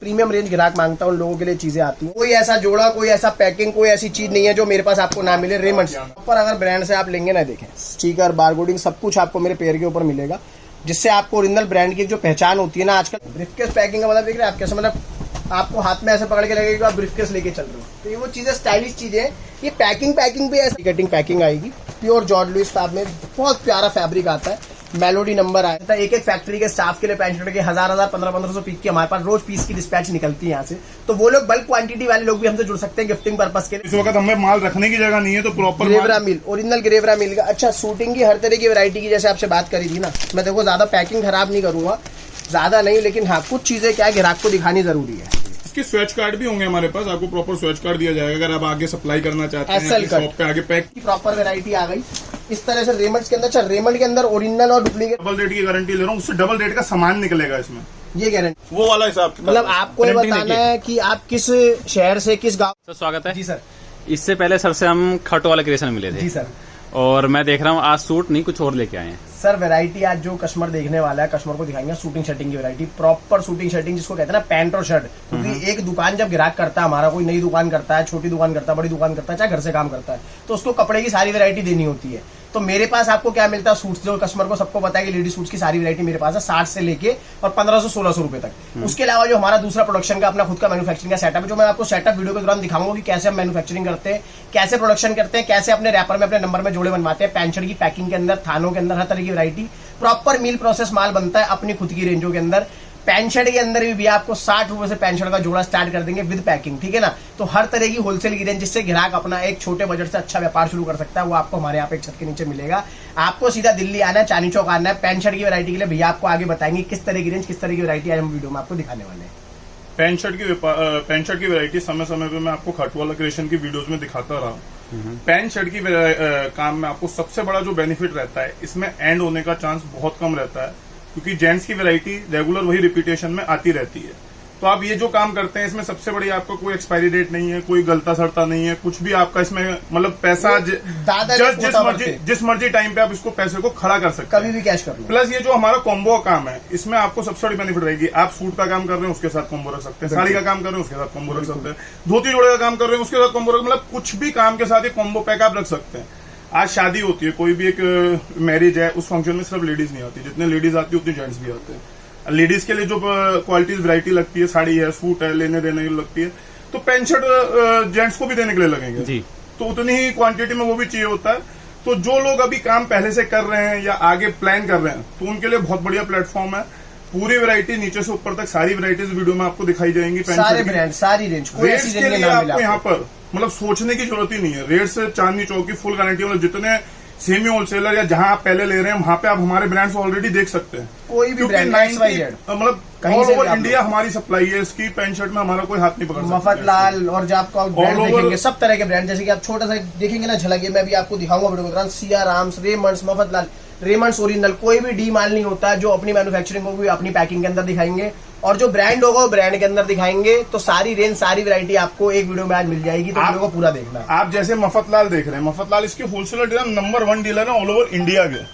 Premium range ग्राहक मांगता है उन लोगों के लिए चीजें आती हैं। कोई ऐसा जोड़ा, कोई ऐसा पैकिंग, कोई ऐसी चीज नहीं है जो मेरे पास आपको ना मिले। रेमंड्स पर अगर ब्रांड से आप लेंगे ना, देखें स्टिकर, बारकोडिंग सब कुछ आपको मेरे पेयर के ऊपर मिलेगा, जिससे आपको ओरिजिनल ब्रांड की जो पहचान होती है ना। आजकल ब्रीफकेस पैकिंग का मतलब देख रहे हैं आप कैसे, मतलब आपको हाथ में ऐसे पकड़ के लगेगा कि आप ब्रीफकेस लेके चल रहे हो। तो ये वो चीजें स्टाइलिश चीजें हैं। ये पैकिंग भी ऐसी कटिंग पैकिंग आएगी, प्योर जॉर्ज लुइस फैब में बहुत प्यारा फैब्रिक आता है, मेलोडी नंबर आया था। एक फैक्ट्री के स्टाफ के लिए पैंट शर्ट के 1000 1500 पीस की हमारे पास रोज पीस की डिस्पैच निकलती है यहाँ से। तो वो लोग बल्क क्वांटिटी वाले लोग भी हमसे जुड़ सकते हैं गिफ्टिंग पर्पस के लिए। इस वक्त हमें माल रखने की जगह नहीं है, तो प्रॉपर ग्रेवरा मिल, ओरिजिनल ग्रेवरा मिल का। अच्छा, शूटिंग की हर तरह की वैरायटी की जैसे आपसे बात करी थी ना, मैं देखो ज्यादा पैकिंग खराब नहीं करूंगा, ज्यादा नहीं, लेकिन हाँ कुछ चीजें क्या है ग्राहक को दिखानी जरूरी है। इसके स्वेच कार्ड भी होंगे हमारे पास, आपको प्रॉपर स्वेच कार्ड दिया जाएगा अगर आप आगे सप्लाई करना चाहते हैं शॉप पे आगे पैक। प्रॉपर वैरायटी आ गई इस तरह से रेमंड्स के अंदर। अच्छा, रेमंड के अंदर ओरिजिनल और डुप्लीकेट डबल रेट की गारंटी ले रहा हूँ, उससे डबल रेट का सामान निकलेगा इसमें, ये गारंटी। वो वाला हिसाब मतलब आपको ये बताना है कि आप किस शहर से, किस गाँव। सर स्वागत है जी सर। इससे पहले सर से हम खट वाले क्रिएशन मिले थे जी सर। और मैं देख रहा हूँ आज सूट नहीं कुछ और लेके आए हैं सर। वैरायटी आज जो कस्टमर देखने वाला है, कस्टमर को दिखाएंगे शूटिंग शर्टिंग की वैरायटी, प्रॉपर शूटिंग शर्टिंग जिसको कहते हैं ना, पैंट और शर्ट। क्योंकि एक दुकान जब ग्राहक करता है हमारा, कोई नई दुकान करता है, छोटी दुकान करता है, बड़ी दुकान करता है, चाहे घर से काम करता है, तो उसको कपड़े की सारी वैरायटी देनी होती है। तो मेरे पास आपको क्या मिलता है, सूट्स। जो कस्टमर को सबको पता है कि लेडीज सूट्स की सारी वैरायटी मेरे पास है, 60 से लेके और 1500-1600 रुपए तक। उसके अलावा जो हमारा दूसरा प्रोडक्शन का अपना खुद का मैन्युफैक्चरिंग का सेटअप है, जो मैं आपको सेटअप वीडियो के दौरान दिखाऊंगा कि कैसे हम मैन्युफैक्चरिंग करते हैं, कैसे प्रोडक्शन करते हैं, कैसे अपने रैपर में अपने नंबर में जोड़े बनवाते हैं, पैंट शर्ट की पैकिंग के अंदर, थानों के अंदर हर तरह की वैरायटी, प्रॉपर मील प्रोसेस माल बनता है अपनी खुद की रेंजों के अंदर। पैंट शर्ट के अंदर भी आपको 60 रुपए से पैंट शर्ट का जोड़ा स्टार्ट कर देंगे विद पैकिंग, ठीक है ना। तो हर तरह की होलसेल की रेंज, जिससे ग्राहक अपना एक छोटे बजट से अच्छा व्यापार शुरू कर सकता है, वो आपको हमारे यहाँ पे एक छत के नीचे मिलेगा। आपको सीधा दिल्ली आना है, चांदनी चौक आना है। पैंट शर्ट की वैरायटी के लिए भैया आपको आगे बताएंगे किस तरह की रेंज, किस तरह की वैरायटी आज हम वीडियो में आपको दिखाने वाले हैं। पैंट शर्ट की वैरायटी समय समय पे मैं आपको खट वाला क्रिएशन की वीडियोस में दिखाता रहा हूँ। पैंट शर्ट की काम में आपको सबसे बड़ा जो बेनिफिट रहता है, इसमें एंड होने का चांस बहुत कम रहता है, क्योंकि जेंट्स की वैरायटी रेगुलर वही रिपीटेशन में आती रहती है। तो आप ये जो काम करते हैं, इसमें सबसे बड़ी आपका कोई एक्सपायरी डेट नहीं है, कोई गलता सड़ता नहीं है, कुछ भी आपका इसमें मतलब पैसा जिस मर्जी टाइम पे आप इसको पैसे को खड़ा कर सकते हैं, कभी भी कैश कर लो। प्लस ये जो हमारा कॉम्बो का काम है, इसमें आपको सबसे बड़ी बेनिफिट रहेगी, आप सूट का काम कर रहे हैं उसके साथ कॉम्बो रख सकते हैं, साड़ी का काम कर रहे हैं उसके साथ कॉम्बो रख सकते हैं, धोती जोड़े का काम कर रहे हैं उसके साथ कॉम्बो रख, मतलब कुछ भी काम के साथ ये कॉम्बो पैक आप रख सकते हैं। आज शादी होती है, कोई भी एक मैरिज है, उस फंक्शन में सिर्फ लेडीज नहीं आती, जितने लेडीज आती है उतने जेंट्स भी आते हैं। लेडीज के लिए जो क्वालिटीज वैरायटी लगती है, साड़ी है, सूट है, लेने देने के लिए लगती है, तो पैंट शर्ट जेंट्स को भी देने के लिए लगेंगे जी। तो उतनी ही क्वांटिटी में वो भी चाहिए होता है। तो जो लोग अभी काम पहले से कर रहे हैं या आगे प्लान कर रहे हैं, तो उनके लिए बहुत बढ़िया प्लेटफॉर्म है। पूरी वैरायटी नीचे से ऊपर तक सारी वैरायटीज वीडियो में आपको दिखाई जाएंगी। सारे ब्रांड, सारी रेंज, कोई ऐसी रेट्स के लिए आपको यहाँ पर मतलब सोचने की जरूरत ही नहीं है। रेट से चांदनी चौक की फुल गारंटी, मतलब जितने सेमी होलसेलर या जहां आप पहले ले रहे हैं वहां पे आप हमारे ब्रांड्स ऑलरेडी देख सकते हैं। कोई भी ब्रांड मतलब ऑल ओवर इंडिया हमारी सप्लाई है इसकी। पैंट शर्ट में हमारा कोई हाथ नहीं पकड़ सकता। मफतलाल और जो आपको ब्रांड देखेंगे सब तरह के ब्रांड, जैसे कि आप छोटा सा देखेंगे ना झलक, मैं भी आपको दिखाऊंगा वीडियो के दौरान। Siya Ram's, Raymond's, Mafatlal, Raymond's original, कोई भी डी माल नहीं होता है। जो अपनी मैन्युफैक्चरिंग होगी अपनी पैकिंग के अंदर दिखाएंगे, और जो ब्रांड होगा वो ब्रांड के अंदर दिखाएंगे। तो सारी रेंज, सारी वैरायटी आपको एक वीडियो में आज मिल जाएगी, तो वीडियो को पूरा देखना है। आप जैसे मफतलाल देख रहे हैं, मफतलाल इसके होलसेलर डीलर नंबर 1 डीलर है ऑल ओवर इंडिया के।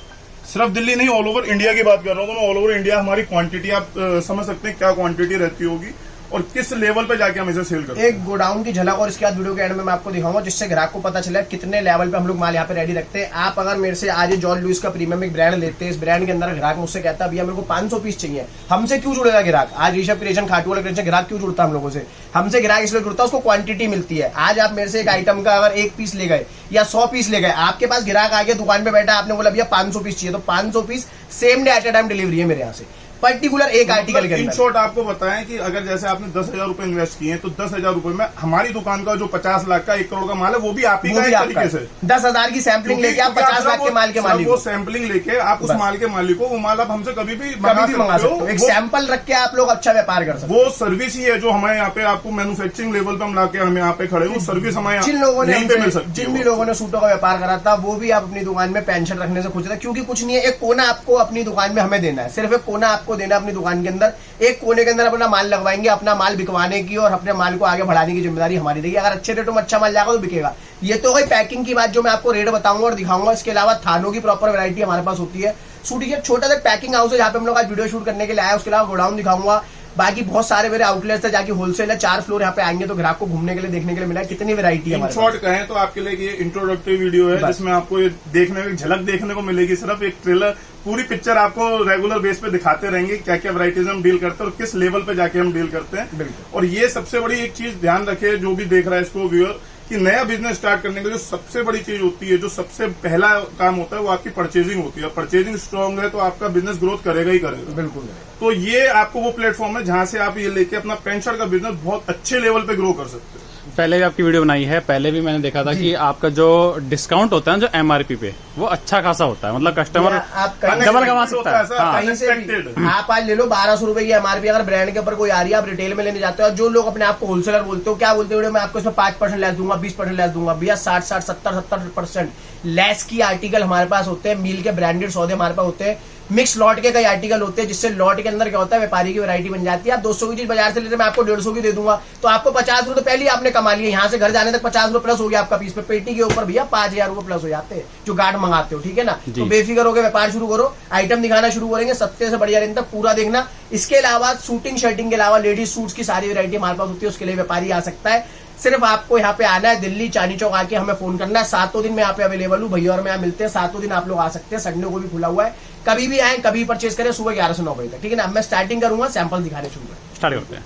सिर्फ दिल्ली नहीं, ऑल ओवर इंडिया की बात कर रहा हूँ। तो मैं ऑल ओवर इंडिया हमारी क्वांटिटी आप समझ सकते हैं क्या क्वांटिटी रहती होगी और किस लेवल पे जाके हम इसे सेल करते हैं। एक गोडाउन की झलक और इसके बाद वीडियो के एंड में मैं आपको दिखाऊंगा, जिससे ग्राहक को पता चले कितने लेवल पे हम लोग माल यहाँ पे रेडी रखते हैं। आप अगर मेरे से आज जॉर्ज लुइस का प्रीमियम एक ब्रांड लेते हैं, इस ब्रांड के अंदर ग्राहक मुझसे कहता है भैया मेरे को 500 पीस चाहिए, हमसे क्यों जुड़ेगा ग्राहक? आज ऋषभ क्रिएशन, खाटू वाला क्रिएशन ग्राहक क्यों जुड़ता है हम लोगों से? हमसे ग्राहक इसलिए जुड़ता है, उसको क्वांटिटी मिलती है। आज आप मेरे से एक आइटम का अगर 1 पीस ले गए या 100 पीस ले गए, आपके पास ग्राहक आगे दुकान पे बैठा, आपने बोला भैया 500 पीस चाहिए, तो 500 piece same day at a time delivery है मेरे यहाँ से, पर्टिकुलर एक आर्टिकल के अंदर। इन शॉर्ट आपको बताएं कि अगर जैसे आपने 10,000 रुपए इन्वेस्ट किए, तो 10,000 रुपए में हमारी दुकान का जो 50 लाख का 1 करोड़ का माल है, वो भी आप ही का एक तरीके से 10,000 की सैंपलिंग लेके आप 50 लाख के माल के मालिक, वो सैंपलिंग लेके आप उस माल के मालिक को वो माल आप हमसे कभी भी मंगा सकते हो। एक सैंपल रख के आप लोग अच्छा व्यापार कर सकते हो। वो सर्विस ही है जो हमारे यहाँ पे आपको मैन्युफैक्चरिंग लेवल पे हम लाके हमें यहाँ पे खड़े, वो सर्विस हमारे जिन लोगों ने जिन भी लोगों ने सूटों का व्यापार करा था, वो भी आप अपनी दुकान में पेंशन रखने से खुश था। क्योंकि कुछ नहीं है, एक कोना आपको अपनी दुकान में हमें देना है, सिर्फ एक कोना आपको देना है अपनी दुकान के अंदर। एक कोने के अंदर अपना माल लगवाएंगे, अपना माल बिकवाने की और अपने माल को आगे बढ़ाने की जिम्मेदारी हमारी रहेगी। अगर अच्छे रेटों में अच्छा माल जाएगा तो बिकेगा। ये तो गई पैकिंग की बात, जो मैं आपको रेट बताऊंगा और दिखाऊंगा। इसके अलावा थानों की प्रॉपर वैरायटी हमारे पास होती है। शूटिंग एक छोटा सा पैकिंग हाउस है जहाँ पे हम लोग आज वीडियो शूट करने के लिए आए। उसके अलावा गोडाउन दिखाऊंगा, बाकी बहुत सारे मेरे आउटलेट्स है, जाके होलसेल है, 4 फ्लोर यहाँ पे आएंगे तो ग्राहक को घूमने के लिए देखने के लिए मिला है कितनी वैरायटी है इन हमारे शॉर्ट कहें तो आपके लिए ये इंट्रोडक्टरी वीडियो है, जिसमें आपको ये देखने में झलक देखने को मिलेगी। सिर्फ एक ट्रेलर, पूरी पिक्चर आपको रेगुलर बेस पे दिखाते रहेंगे क्या क्या वैरायटीज हम डील करते हैं और किस लेवल पे जाके हम डील करते हैं। बिल्कुल। और ये सबसे बड़ी एक चीज ध्यान रखे जो भी देख रहा है इसको व्यूअर, कि नया बिजनेस स्टार्ट करने के लिए जो सबसे बड़ी चीज होती है, जो सबसे पहला काम होता है, वो आपकी परचेजिंग होती है। परचेजिंग स्ट्रांग है तो आपका बिजनेस ग्रोथ करेगा ही करेगा। बिल्कुल। तो ये आपको वो प्लेटफॉर्म है जहां से आप ये लेके अपना पैंट शर्ट का बिजनेस बहुत अच्छे लेवल पे ग्रो कर सकते हैं। पहले भी आपकी वीडियो बनाई है, पहले भी मैंने देखा था कि आपका जो डिस्काउंट होता है जो MRP पे, वो अच्छा खासा होता है, मतलब कस्टमर आप कहीं डबल कमा सकता है। हाँ। कहीं से भी आप आज ले लो 1200 रुपए की MRP, अगर ब्रांड के ऊपर कोई आ रही है, आप रिटेल में लेने जाते हो, जो लोग अपने आप को होलसेलर बोलते हो, क्या बोलते हो, मैं आपको इसमें 5% लेस दूंगा, 20% लेस दूंगा। भैया 60, 70% लेस की आर्टिकल हमारे पास होते हैं, मील के ब्रांडेड सौदे हमारे पास होते हैं, मिक्स लॉट के कई आर्टिकल होते हैं, जिससे लॉट के अंदर क्या होता है, व्यापारी की वैरायटी बन जाती है। आप 200 की चीज बाजार से लेते मैं आपको 150 की दे दूंगा, तो आपको 50 रुपए पहले ही आपने कमा लिया, यहाँ से घर जाने तक 50 रुपए प्लस हो गया आपका पीस पे। पेटी के ऊपर भैया 5000 रुपए प्लस हो जाते हैं जो गार्ड मंगाते हो, ठीक है ना। तो बेफिक्र होकर व्यापार शुरू करो, आइटम दिखाना शुरू करेंगे, सस्ते से बढ़िया रेंज तक पूरा देखना। इसके अलावा शूटिंग शर्टिंग के अलावा लेडीज सूट्स की सारी वैरायटी हमारे पास होती है, उसके लिए व्यापारी आ सकता है। सिर्फ आपको यहाँ पे आना है, दिल्ली चांदनी चौक आके हमें फोन करना है। 7 दिन में यहाँ पे अवेलेबल हूँ, भैया और मैं यहाँ मिलते हैं। 7 दिन आप लोग आ सकते हैं, संडे को भी खुला हुआ है, कभी भी आए, कभी परचेज करें, सुबह 11 से 9 बजे तक, ठीक है ना। अब मैं स्टार्टिंग करूंगा, सैंपल दिखाने शुरू करें, स्टार्ट करते हैं।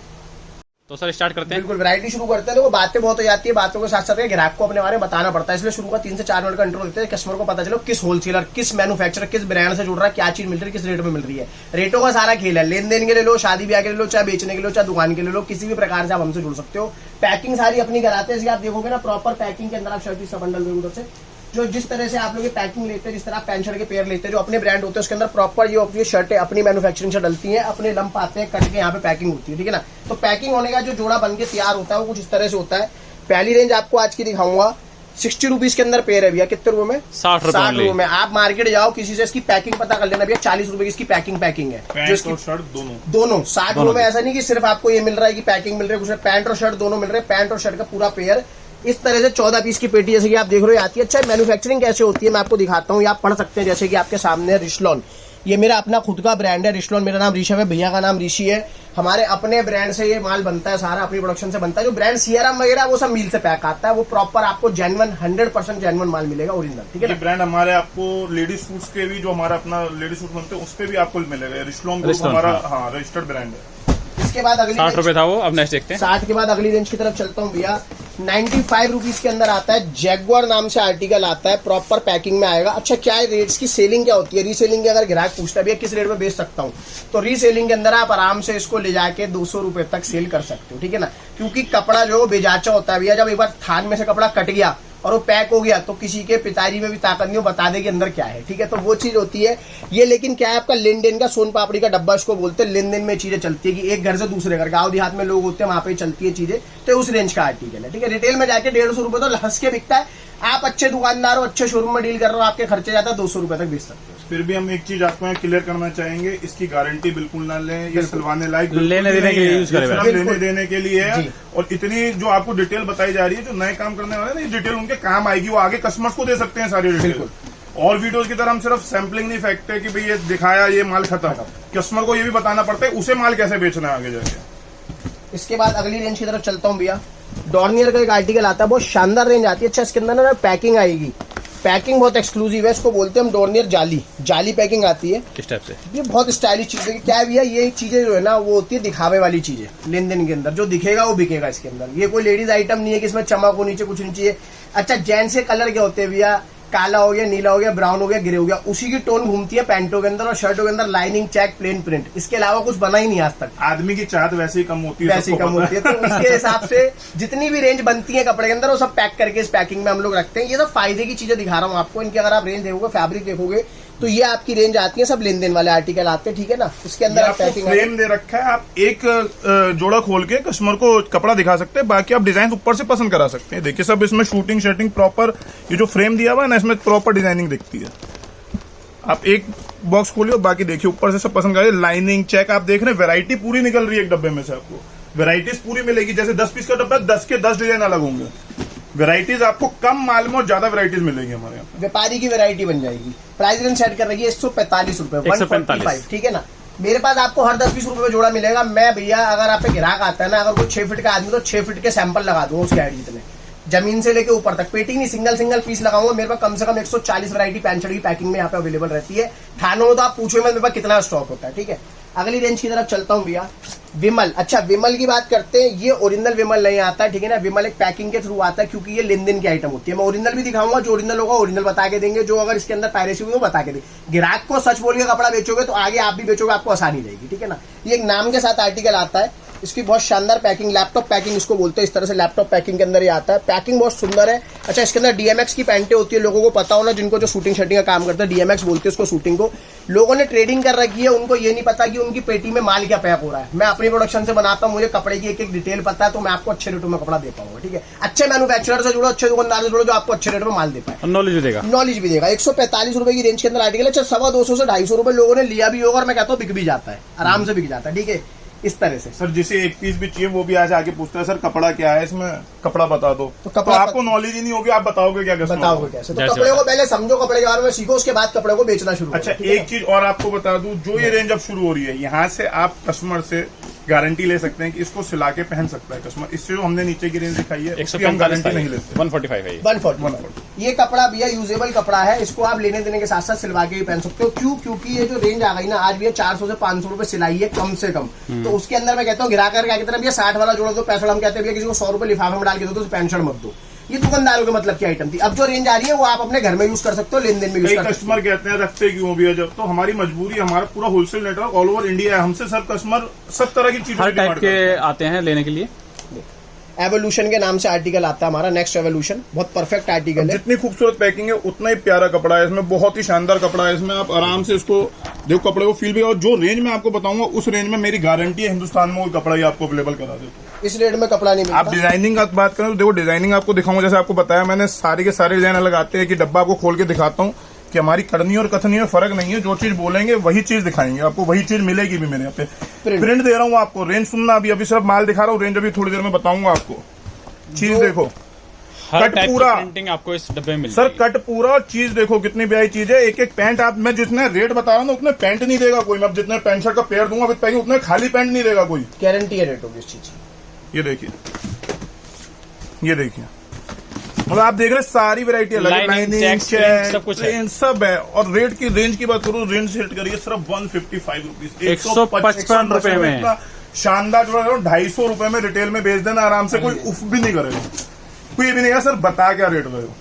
तो सर स्टार्ट करते हैं। बिल्कुल, वैरायटी शुरू करते हैं। तो वो बातें बहुत हो जाती है, बातों के साथ साथ ग्राहक को अपने बारे में बताना पड़ता है, इसलिए शुरू का 3 से 4 मिनट का इंट्रो देते हैं, कस्टमर को पता चलो किस होलसेलर, किस मैन्युफैक्चरर, किस ब्रांड से जुड़ रहा है, क्या चीज मिल रही है, किस रेट में मिल रही है। रेटों का सारा खेल है, लेन देन के ले लो, शादी ब्याह के ले लो, चाहे बेचने के ले लो, चाहे दुकान के ले लो, किसी भी प्रकार से आप हमसे जुड़ सकते हो। पैकिंग सारी अपनी कराते हैं, आप देखोगे ना प्रॉपर पैकिंग के अंदर आप शर्ट का बंडल दोगे उधर से, जो जिस तरह से आप लोग पैकिंग लेते हैं, जिस तरह आप पैंट शर्ट के पेयर लेते हैं, जो अपने ब्रांड होते हैं उसके अंदर प्रॉपर ये होती है, शर्टें अपनी मैन्युफैक्चरिंग से डलती हैं, अपने लंप आते हैं, कट के यहाँ पे पैकिंग होती है, ठीक है ना। तो पैकिंग होने का जो जोड़ा बन के तैयार होता है वो कुछ इस तरह से होता है। पहली रेंज आपको आज की दिखाऊंगा, 60 रुपीज के अंदर पेयर है भैया। कितने रुपए में? 60 रुपए में। आप मार्केट जाओ, किसी से इसकी पैकिंग पता कर लेना भैया, 40 रुपए की इसकी पैकिंग है। पैंट और शर्ट दोनों 60 रुपए में। ऐसा नहीं कि सिर्फ आपको ये मिल रहा है कि पैकिंग मिल रही है, कुछ पैंट और शर्ट दोनों मिल रहे हैं। पैंट और शर्ट का पूरा पेयर इस तरह से 14 पीस की पेटी जैसे कि आप देख रहे हो आती है। अच्छा, मैन्युफैक्चरिंग कैसे होती है मैं आपको दिखाता हूँ, आप पढ़ सकते हैं। जैसे कि आपके सामने रिशलॉन, ये मेरा अपना खुद का ब्रांड है रिशलॉन, मेरा नाम ऋषभ है, भैया का नाम ऋषि है। हमारे अपने ब्रांड से ये माल बनता है, सारा अपनी प्रोडक्शन से बनता है। जो ब्रांड सीआरएम वगैरह वो सब मिल से पैक आता है, वो प्रॉपर आपको जेन्युइन 100% जेन्युइन माल मिलेगा, ओरिजिनल, ठीक है ना। ब्रांड हमारे आपको लेडीज सूट्स के भी, जो हमारा अपना लेडीज सूट बनते हैं उस पे भी आपको मिलेगा। रिशलॉन हमारा हाँ रजिस्टर्ड ब्रांड है। इसके बाद अगली 60 रुपए था वो, अब नेक्स्ट देखते हैं। 60 के बाद अगली रेंज की तरफ चलता हूँ भैया। 95 रुपीज के अंदर आता है, जैगुआर नाम से आर्टिकल आता है, प्रॉपर पैकिंग में आएगा। अच्छा, क्या है रेट्स की सेलिंग क्या होती है? रीसेलिंग की अगर ग्राहक पूछता है भैया किस रेट में बेच सकता हूँ, तो रीसेलिंग के अंदर आप आराम से इसको ले जाके 200 रुपए तक सेल कर सकते हो, ठीक है ना। क्योंकि कपड़ा जो बेजाचा होता है भैया, जब एक बार थान में से कपड़ा कट गया और वो पैक हो गया तो किसी के पिताजी में भी ताकत नहीं, बता दे कि अंदर क्या है, ठीक है। तो वो चीज होती है ये। लेकिन क्या है आपका लेन देन का, सोन पापड़ी का डब्बा इसको बोलते हैं। लेन देन में चीजें चलती है कि एक घर से दूसरे घर, गाँव देहात में लोग होते हैं वहां पे चलती है चीजें, तो उस रेंज का आर्टिकल है, ठीक है। रिटेल में जाके 150 रुपए तो हंस के बिकता है। आप अच्छे दुकानदार हो, अच्छे शोरूम में डील कर रहे हो, आपके खर्चे जाता है 200 रुपए तक बेच सकते हो। फिर भी हम एक चीज आपको यहाँ क्लियर करना चाहेंगे, इसकी गारंटी बिल्कुल ना लें, ये सिलवाने लायक लेने देने के लिए यूज करें, लेने देने के लिए है। और इतनी जो आपको डिटेल बताई जा रही है, जो नए काम करने वाले हैं, ये डिटेल उनके काम आएगी, वो आगे कस्टमर्स को दे सकते हैं सारी डिटेल। और वीडियोस की तरह हम सिर्फ सैंपलिंग नहीं फेंकते कि भाई ये दिखाया ये माल खत्म, कस्टमर को ये भी बताना पड़ता है उसे माल कैसे बेचना है आगे जाके। इसके बाद अगली रेंज की तरफ चलता हूँ भैया। डॉर्नियर का एक आर्टिकल आता है, बहुत शानदार रेंज आती है। अच्छा, इसके अंदर ना पैकिंग आएगी, पैकिंग बहुत एक्सक्लूसिव है, इसको बोलते हैं हम डॉर्नियर जाली पैकिंग आती है। किस टाइप से? ये बहुत स्टाइलिश चीज है। क्या है भैया, ये चीजें जो है ना वो होती है दिखावे वाली चीजें। लेन देन के अंदर जो दिखेगा वो बिकेगा इसके अंदर। ये कोई लेडीज आइटम नहीं है कि इसमें चमक हो, नीचे कुछ नहीं चाहिए। अच्छा, जेंट्स के कलर क्या होते हैं भैया, काला हो गया, नीला हो गया, ब्राउन हो गया, ग्रे हो गया, उसी की टोन घूमती है पैंटों के अंदर और शर्टों के अंदर। लाइनिंग, चेक, प्लेन प्रिंट, इसके अलावा कुछ बना ही नहीं आज तक। आदमी की चाहत वैसे ही कम होती है, वैसे ही कम होती है। तो उसके हिसाब से जितनी भी रेंज बनती है कपड़े के अंदर वो सब पैक करके इस पैकिंग में हम लोग रखते हैं। ये सब फायदे की चीजें दिखा रहा हूँ आपको। इनकी अगर आप रेंज देखोगे, फैब्रिक देखोगे, तो ये आपकी रेंज आती है, सब लेन देन वाले आर्टिकल आते हैं, ठीक है ना। इसके अंदर आप पैकिंग फ्रेम दे रखा है, आप एक जोड़ा खोल के कस्टमर को कपड़ा दिखा सकते हैं, बाकी आप डिजाइन ऊपर से पसंद करा सकते हैं। देखिए सब इसमें शूटिंग शर्टिंग प्रॉपर, ये जो फ्रेम दिया हुआ है ना इसमें प्रॉपर डिजाइनिंग दिखती है। आप एक बॉक्स खोलिए, बाकी देखिए ऊपर से सब पसंद करिए। लाइनिंग, चेक आप देख रहे हैं, वैरायटी पूरी निकल रही है एक डब्बे में से, आपको वैरायटीज पूरी मिलेगी। जैसे 10 पीस का डब्बा, 10 के 10 डिजाइन अलग होंगे। वैरायटीज आपको कम माल में और ज्यादा वैरायटीज मिलेगी हमारे यहाँ। व्यापारी की वैरायटी बन जाएगी। प्राइस रेंज सेट कर रही है 145 रुपए, 145, ठीक है ना। मेरे पास आपको हर 10-20 रुपए में जोड़ा मिलेगा। मैं भैया अगर आप पे ग्राहक आता है ना, अगर कोई 6 फीट का आदमी तो 6 फीट के सैंपल लगा दूंगा उसके हाइट जितने, जमीन से लेके ऊपर तक। पेटिंग नहीं, सिंगल सिंगल पीस लगाऊंगा। मेरे पास कम से कम 140 वैरायटी पैंट शर्ट की पैकिंग में यहाँ पे अवेलेबल रहती है। थानों में तो आप पूछो मेरे पास कितना स्टॉक होता है। ठीक है, अगली रेंज की तरफ चलता हूँ भैया। विमल, अच्छा विमल की बात करते हैं। ये ओरिजिनल विमल नहीं आता है, ठीक है ना। विमल एक पैकिंग के थ्रू आता है क्योंकि ये लेन देन की आइटम होती है। मैं ओरिजिनल भी दिखाऊंगा, जो ओरिजिनल होगा ओरिजिनल बता के देंगे, जो अगर इसके अंदर पायरेसी हुई वो बता के देंगे। ग्राहक को सच बोल के कपड़ा बेचोगे तो आगे आप भी बेचोगे, आपको आसानी रहेगी। ठीक है ना। ये एक नाम के साथ आर्टिकल आता है, इसकी बहुत शानदार पैकिंग, लैपटॉप पैकिंग इसको बोलते हैं। इस तरह से लैपटॉप पैकिंग के अंदर ये आता है। पैकिंग बहुत सुंदर है। अच्छा, इसके अंदर डीएमएक्स की पैंटें होती है, लोगों को पता होना, जिनको जो शूटिंग शर्टिंग का काम करते हैं डीएमएक्स बोलते हैं उसको, शूटिंग को। लोगों ने ट्रेडिंग कर रखी है, उनको ये नहीं पता कि उनकी पेटी में माल क्या पैक हो रहा है। मैं अपनी प्रोडक्शन से बनाता हूँ, मुझे कपड़े की एक एक डिटेल पता है, तो मैं आपको अच्छे रेटों में कपड़ा दे पाऊंगा। ठीक है, अच्छे मैन्युफैक्चरर से जुड़ो, अच्छे दुकानदार से जुड़ो, जो आपको अच्छे रेट में माल दे पाए, नॉलेज भी देगा। नॉलेज भी देगा। 145 रुपए की रेंज के अंदर आर्टिकल है। अच्छा, 250 से 250 रुपए लोगों ने लिया भी होगा, और मैं कहता हूँ बिक भी जाता है, आराम से बिक जाता है। ठीक है, इस तरह से। सर जिसे एक पीस भी चाहिए वो भी आज आके पूछता है सर कपड़ा क्या है इसमें, कपड़ा बता दो। तो कपड़ा आपको नॉलेज ही नहीं होगी, आप बताओगे क्या? बताओगे कैसे? तो कपड़े को पहले समझो, कपड़े के बारे में सीखो, उसके बाद कपड़े को बेचना शुरू करो। अच्छा, एक चीज और आपको बता दूं, जो ये रेंज अब शुरू हो रही है, यहाँ से आप कस्टमर से गारंटी ले सकते हैं कि इसको सिला के पहन सकता है कस्टमर। इससे जो हमने नीचे की रेंज दिखाई है उसकी हम गारंटी नहीं लेते। 145 है ये। 140। ये कपड़ा भैया यूजेबल कपड़ा है, इसको आप लेने देने के साथ साथ सिलवा के भी पहन सकते हो। क्यों? क्योंकि ये जो रेंज आ गई ना आज भैया 400 से 500 रुपए सिलाई है कम से कम। तो उसके अंदर मैं कहता हूँ गिराकर क्या कहते हैं भैया 60 वाला जोड़ा दो, 65 हम कहते हैं भैया किसी को 100 रुपए लिफाफे में डाल के दो तो पैंट शर्ट मत दो। ये दुकानदारों के मतलब की आइटम थी। अब जो रेंज आ रही है वो आप अपने घर में यूज कर सकते हो, लेन देन में यूज कर सकते हो। कस्टमर कहते हैं रखते क्यों भी है, जब तो हमारी मजबूरी, हमारा पूरा wholesale network all over India है, हमसे सब कस्टमर सब तरह की चीजें हर टाइप के आते हैं लेने के लिए। एवोल्यूशन के नाम से आर्टिकल आता है हमारा, नेक्स्ट एवोल्यूशन, बहुत परफेक्ट आर्टिकल है। जितनी खूबसूरत पैकिंग है उतना ही प्यारा कपड़ा है इसमें, बहुत ही शानदार कपड़ा है इसमें। आप आराम से इसको देखो, कपड़े को फील भी। और जो रेंज में आपको बताऊंगा उस रेंज में मेरी गारंटी है हिंदुस्तान में कोई कपड़ा ही आपको अवेलेबल करा देता। इस रेट में कपड़ा नहीं मिलता। आप डिजाइनिंग का बात करें तो देखो, डिजाइनिंग आपको दिखाऊंगा, जैसे आपको बताया मैंने, सारे के सारे डिजाइन अलग आते हैं। कि डब्बा आपको खोल के दिखाता हूँ कि हमारी करनी और कथनी में फर्क नहीं है, जो चीज बोलेंगे वही चीज दिखाएंगे आपको, वही चीज मिलेगी भी। मेरे यहाँ पे प्रिंट दे रहा हूँ आपको, रेंज सुनना, अभी सिर्फ माल दिखा रहा हूँ, रेंज अभी थोड़ी देर में बताऊंगा आपको। चीज देखो, हर कट टाइप पूरा की प्रिंटिंग आपको इस डब्बे में मिल सर, कट पूरा। और चीज देखो कितनी प्यारी चीज है। एक एक पैंट आप, मैं जितने रेट बता रहा हूँ ना उतने पैंट नहीं देगा कोई। मैं जितने पैंट शर्ट का पेयर दूंगा विद पैकिंग, उतने खाली पैंट नहीं देगा कोई। गारंटी है रेट होगी इस चीज। ये देखिए, ये देखिए, मतलब आप देख रहे हैं सारी वैरायटी अलग है, लाइनिंग, चेक, सब कुछ है, सब है। और रेट की रेंज की बात करूँ, रेंज सेट करिए सिर्फ 155 रुपीज, 155 रुपए में शानदार जोड़ा। 250 रुपए में रिटेल में बेच देना आराम से, कोई उफ भी नहीं करेगा, कोई भी नहीं है। सर बता क्या रेट गए हो?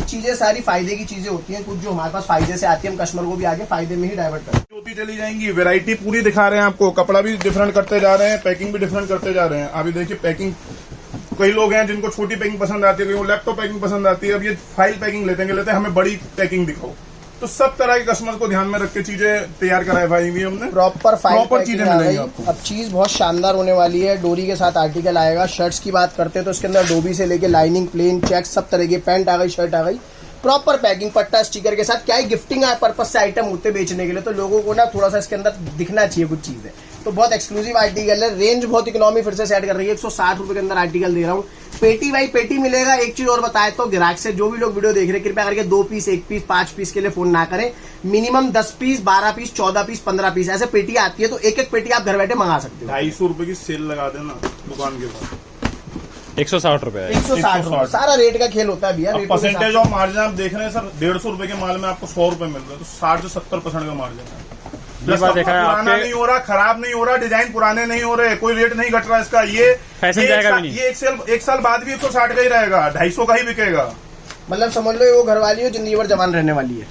चीजें सारी फायदे की चीजें होती हैं, कुछ जो हमारे पास फायदे से आती है, हम कस्टमर को भी आगे फायदे में ही डाइवर्ट करते हैं। होती चली जाएंगी, वैरायटी पूरी दिखा रहे हैं आपको, कपड़ा भी डिफरेंट करते जा रहे हैं, पैकिंग भी डिफरेंट करते जा रहे हैं। अभी देखिए पैकिंग, कई लोग हैं जिनको छोटी पैकिंग पसंद आती है, कई लैपटॉप पैकिंग पसंद आती है। अब ये फाइल पैकिंग लेते हैं हमें बड़ी पैकिंग दिखाओ। तो सब तरह के कस्टमर को ध्यान में रख के चीजें तैयार कराई भाई भी हमने, प्रॉपर चीजें मिलेंगी आपको। अब चीज बहुत शानदार होने वाली है। डोरी के साथ आर्टिकल आएगा। शर्ट्स की बात करते हैं तो इसके अंदर डोबी से लेके लाइनिंग, प्लेन, चेक, सब तरह की पैंट आ गई, शर्ट आ गई, प्रॉपर पैकिंग, पट्टा स्टिकर के साथ। क्या है, गिफ्टिंग पर्पज से आइटम होते बेचने के लिए, तो लोगों को ना थोड़ा सा इसके अंदर दिखना चाहिए कुछ चीजें। तो बहुत एक्सक्लूसिव आर्टिकल है। रेंज बहुत इकोनॉमी फिर से सेट कर रही है। 160 रुपए के अंदर आर्टिकल दे रहा हूँ। पेटी बाई पेटी मिलेगा। एक चीज और बताए तो ग्राहक से, जो भी लोग वीडियो देख रहे हैं, कृपया करके 2 पीस, 1 पीस, 5 पीस के लिए फोन ना करें। Minimum 10 piece, 12 piece, 14 piece, 15 piece ऐसे पेटी आती है, तो एक एक पेटी आप घर बैठे मंगा सकते हो। 250 रुपए की सेल लगा देना दुकान के पास, 160 रुपए है। 160 रुपए सारा रेट का खेल होता है भैया। परसेंटेज ऑफ मार्जिन आप देख रहे हैं सर, 150 रुपए के माल में आपको 100 रुपए मिल रहा है, तो 60 से 70% का मार्जिन है। ये बात देखा है पुराना आपके, नहीं हो रहा, खराब नहीं हो रहा, डिजाइन पुराने नहीं हो रहे, कोई रेट नहीं घट रहा इसका। ये फैशन जाएगा भी नहीं। ये एक साल बाद भी 160 का ही रहेगा, 250 का ही बिकेगा। मतलब समझ लो वो घर वाली हो, जिंदगी भर जवान रहने वाली है,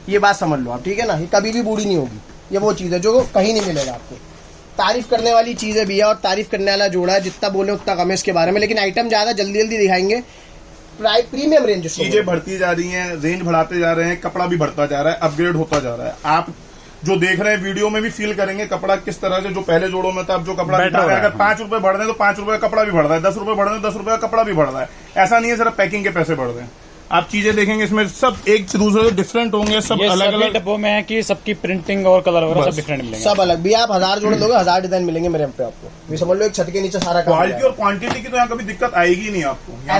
ये बात समझ लो आप। ठीक है ना, ये कभी भी बूढ़ी नहीं होगी। ये वो चीज है जो कहीं नहीं मिलेगा आपको। तारीफ करने वाली चीज है भैया, और तारीफ करने वाला जोड़ा है। जितना बोले उतना कम है इसके बारे में, लेकिन आइटम ज्यादा, जल्दी जल्दी दिखाएंगे। प्रीमियम रेंज, चीजें बढ़ती जा रही हैं, रेंज बढ़ाते जा रहे हैं, कपड़ा भी बढ़ता जा रहा है, अपग्रेड होता जा रहा है। आप जो देख रहे हैं वीडियो में भी फील करेंगे कपड़ा किस तरह से, जो पहले जोड़ों में था, अब जो कपड़ा दिखा रहा है, अगर 5 रुपए बढ़ रहे हैं तो 5 रुपए का कपड़ा भी बढ़ रहा है, 10 रुपए बढ़ रहे हैं 10 रुपए का कपड़ा भी बढ़ रहा है। ऐसा नहीं है सिर्फ पैकिंग के पैसे बढ़ रहे हैं। आप चीजें देखेंगे इसमें सब एक दूसरे से डिफरेंट होंगे, सब अलग अलग डब्बों में है कि सबकी प्रिंटिंग और कलर वगैरह सब डिफरेंट मिलेंगे, सब अलग। भी आप 1000 जोड़े लोगे, 1000 डिजाइन मिलेंगे मेरे यहाँ पे आपको। ये समझ लो एक छत के नीचे सारा क्वालिटी और क्वांटिटी की तो यहाँ कभी दिक्कत आएगी नहीं आपको।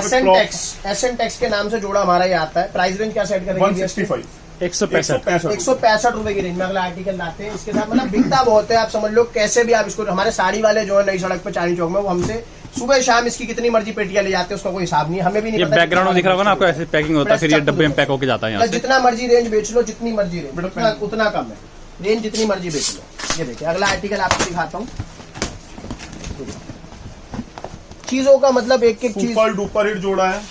एसएन टेक्स के नाम से जोड़ा हमारा ये आता है। प्राइस रेंज क्या सेट करेंगे? 165 165 165 की रेंज में अगला आर्टिकल लाते हैं। इसके साथ मतलब बिकता बहुत है, आप समझ लो कैसे भी आप इसको, हमारे साड़ी वाले जो है नई सड़क पे चांदनी चौक में, वो हमसे सुबह शाम इसकी कितनी मर्जी पेटियां ले जाते हैं, उसका कोई हिसाब नहीं, हमें भी नहीं ये पता बैकग्राउंड में दिख रहा होगा ना आपको, ऐसे पैकिंग होता है, फिर ये डब्बे में पैक होके जाता है यहाँ से। जितना मर्जी रेंज बेच लो, जितनी मर्जी रेंज उतना कम है, रेंज जितनी मर्जी बेच लो। ये देखिए अगला आर्टिकल आपको दिखाता हूँ। चीजों का मतलब एक एक चीज सुपर डुपर हिट जोड़ा है।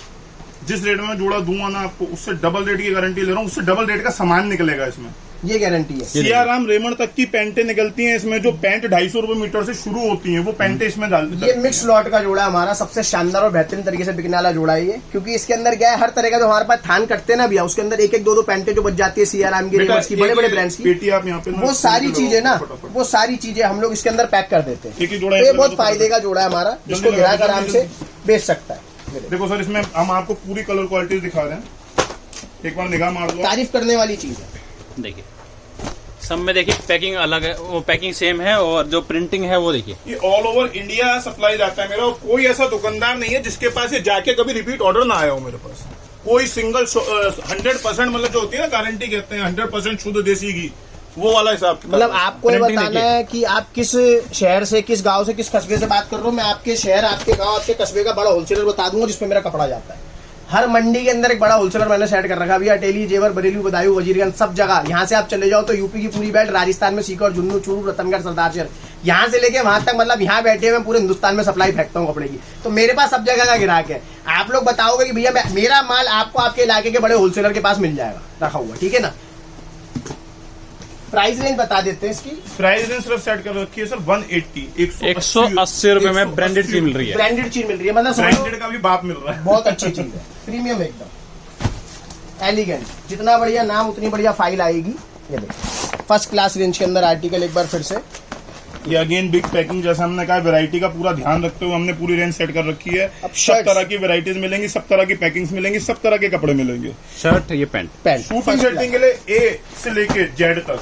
जिस रेट में मैं जोड़ा दूंगा ना आपको, उससे डबल रेट की गारंटी ले रहा हूँ, उससे डबल रेट का सामान निकलेगा इसमें, ये गारंटी है। सियाराम रेमंड तक की पैंटें निकलती हैं इसमें। जो पैंट 250 रुपए मीटर से शुरू होती हैं, वो पैंटें इसमें डाल ये मिक्स लॉट का जोड़ा हमारा सबसे शानदार और बेहतरीन तरीके से बिकने वाला जोड़ा है ये, क्योंकि इसके अंदर क्या है, हर तरह का जो हमारे पास थान कटते हैं ना भैया, उसके अंदर एक एक दो पैंटें जो बच जाती है सियाराम की, रेमंड्स की, बड़े बड़े ब्रांड्स की, पेटी आप यहाँ पे वो सारी चीजें ना, वो सारी चीजें हम लोग इसके अंदर पैक कर देते हैं। एक ही जोड़ा, ये बहुत फायदे का जोड़ा है हमारा, जिसको ग्राहक आराम से बेच सकता है। देखो सर, इसमें हम आपको पूरी कलर क्वालिटी दिखा रहे हैं, एक बार निगाह मार दो। तारीफ करने वाली चीज है। देखिए सब में देखिए पैकिंग अलग है, वो पैकिंग सेम है, और जो प्रिंटिंग है वो देखिए ये ऑल ओवर इंडिया सप्लाई जाता है मेरा, और कोई ऐसा दुकानदार नहीं है जिसके पास ये जाके कभी रिपीट ऑर्डर ना आया हो मेरे पास। कोई सिंगल 100% मतलब जो होती है ना गारंटी कहते हैं 100% शुद्ध देसी घी, वो वाला हिसाब। मतलब आपको ये Printing बताना है कि आप किस शहर से, किस गांव से, किस कस्बे से बात कर रहे हो, मैं आपके शहर, आपके गांव, आपके कस्बे का बड़ा होलसेलर बता दूंगा जिसपे मेरा कपड़ा जाता है। हर मंडी के अंदर एक बड़ा होलसेलर मैंने सेट कर रखा है भैया, अटेली, जेवर, बरेली, बदायूं, वजीरगंज, सब जगह। यहाँ से आप चले जाओ तो यूपी की पूरी बेल्ट, राजस्थान में सीकर, जुन्नू, चूरू, रतनगढ़, सरदारशहर, यहाँ से लेके वहां तक, मतलब यहाँ बैठे हुए पूरे हिंदुस्तान में सप्लाई फेंकता हूँ कपड़े की। तो मेरे पास सब जगह का ग्राहक है। आप लोग बताओगे कि भैया मेरा माल आपको आपके इलाके के बड़े होलसेलर के पास मिल जाएगा रखा हुआ, ठीक है ना। प्राइस रेंज बता देते हैं इसकी। प्राइस रेंज सिर्फ सेट कर रखी है सर 180 180 रुपए में ब्रांडेड चीज मिल रही है। ब्रांडेड चीज मिल रही है, मतलब ब्रांडेड का भी बाप मिल रहा है। बहुत अच्छी चीज है, प्रीमियम एकदम एलिगेंट, जितना बढ़िया नाम उतनी बढ़िया फाइल आएगी। ये देखो फर्स्ट क्लास रेंज के अंदर आर्टिकल, एक बार फिर से ये अगेन बिग पैकिंग, जैसा हमने कहा वैरायटी का पूरा ध्यान रखते हुए हमने पूरी रेंज सेट कर रखी है। अब सब तरह की वैरायटीज मिलेंगी, सब तरह की पैकिंग्स मिलेंगी, सब तरह के कपड़े मिलेंगे। शर्ट, ये पैंट शूटिंग सेटिंग के लिए ए से लेके जेड तक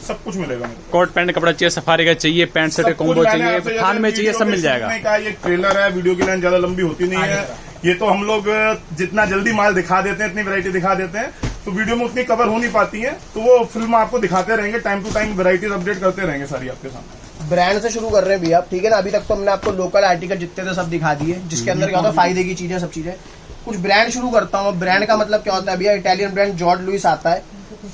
सब कुछ मिलेगा मेरे को। कोट पैंट कपड़ा चाहिए, सफारी का चाहिए, पैंट शर्ट कॉम्बो चाहिए, थान में चाहिए, सब मिल जाएगा। ये ट्रेलर है, वीडियो की लाइन ज्यादा लंबी होती नहीं है, ये तो हम लोग जितना जल्दी माल दिखा देते हैं, इतनी वैरायटी दिखा देते हैं, तो वीडियो में उतनी कवर हो नहीं पाती है, तो वो फिल्म आपको दिखाते रहेंगे, time to time varieties update करते रहेंगे सारी आपके सामने। ब्रांड से शुरू कर रहे हैं भैया, ठीक है ना। अभी तक तो हमने आपको लोकल आर्टिकल जितने थे सब दिखा दिए, जिसके अंदर क्या होता है फायदे की चीजें, सब चीजें। कुछ ब्रांड शुरू करता हूँ। ब्रांड का मतलब क्या होता है भैया, इटालियन ब्रांड जॉर्ज लुइस आता है,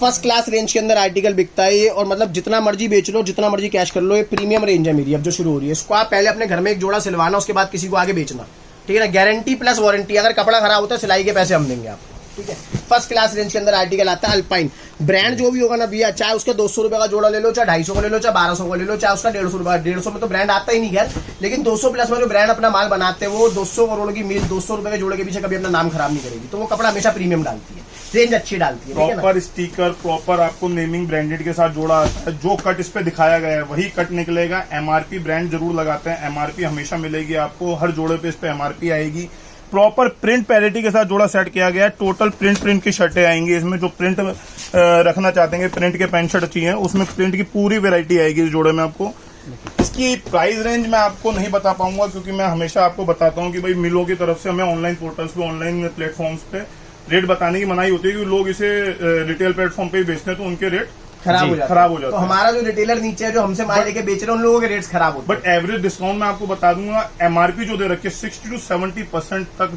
फर्स्ट क्लास रेंज के अंदर आर्टिकल बिकता है ये, और मतलब जितना मर्जी बेच लो, जितना मर्जी कैश कर लो, ये प्रीमियम रेंज है मेरी अब जो शुरू हो रही है। इसको आप पहले अपने घर में एक जोड़ा सिलवाना, उसके बाद किसी को आगे बेचना, ठीक है ना। गारंटी प्लस वारंटी, अगर कपड़ा खराब होता है सिलाई के पैसे हम देंगे आपको, ठीक है। फर्स्ट क्लास रेंज के अंदर आर्टिकल आता है अल्पाइन ब्रांड, जो भी होगा ना भैया, चाहे उसके 200 रुपए का जोड़ा ले लो, चाहे 250 का ले लो, चाहे 1200 का ले लो, चाहे उसका 150 रुपए। 150 में तो ब्रांड आता ही नहीं खैर, लेकिन 200 प्लस में जो ब्रांड अपना माल बनाते हैं, वो 200 करोड़ की मील 200 रुपए के जोड़े के पीछे कभी अपना नाम खराब नहीं करेगी, तो वो कपड़ा हमेशा प्रीमियम डालती है, रेंज अच्छी डालती है। प्रॉपर स्टिकर, प्रॉपर आपको नेमिंग ब्रांडेड के साथ जोड़ा आता है। जो कट इस पे दिखाया गया है वही कट निकलेगा। एमआरपी ब्रांड जरूर लगाते हैं, एमआरपी हमेशा मिलेगी आपको, हर जोड़े पे इस पे एमआरपी आएगी। प्रॉपर प्रिंट पैरिटी के साथ जोड़ा सेट किया गया है। टोटल प्रिंट की शर्टें आएंगी इसमें, जो प्रिंट रखना चाहते हैं, प्रिंट के पैंट शर्ट चाहिए, उसमें प्रिंट की पूरी वैरायटी आएगी इस जोड़े में आपको। इसकी प्राइस रेंज मैं आपको नहीं बता पाऊंगा, क्योंकि मैं हमेशा आपको बताता हूं कि भाई मिलों की तरफ से हमें ऑनलाइन पोर्टल्स पे, ऑनलाइन प्लेटफॉर्म्स पे रेट बताने की मनाही होती है, क्योंकि लोग इसे रिटेल प्लेटफॉर्म पे ही बेचते हैं, तो उनके रेट खराब हो जाता है। तो हमारा जो रिटेलर नीचे है, जो हमसे माल लेके बेच रहे हैं, उन लोगों के रेट्स खराब होते हैं। बट एवरेज डिस्काउंट मैं आपको बता दूंगा, एमआरपी जो दे रखी है 60 to 70% तक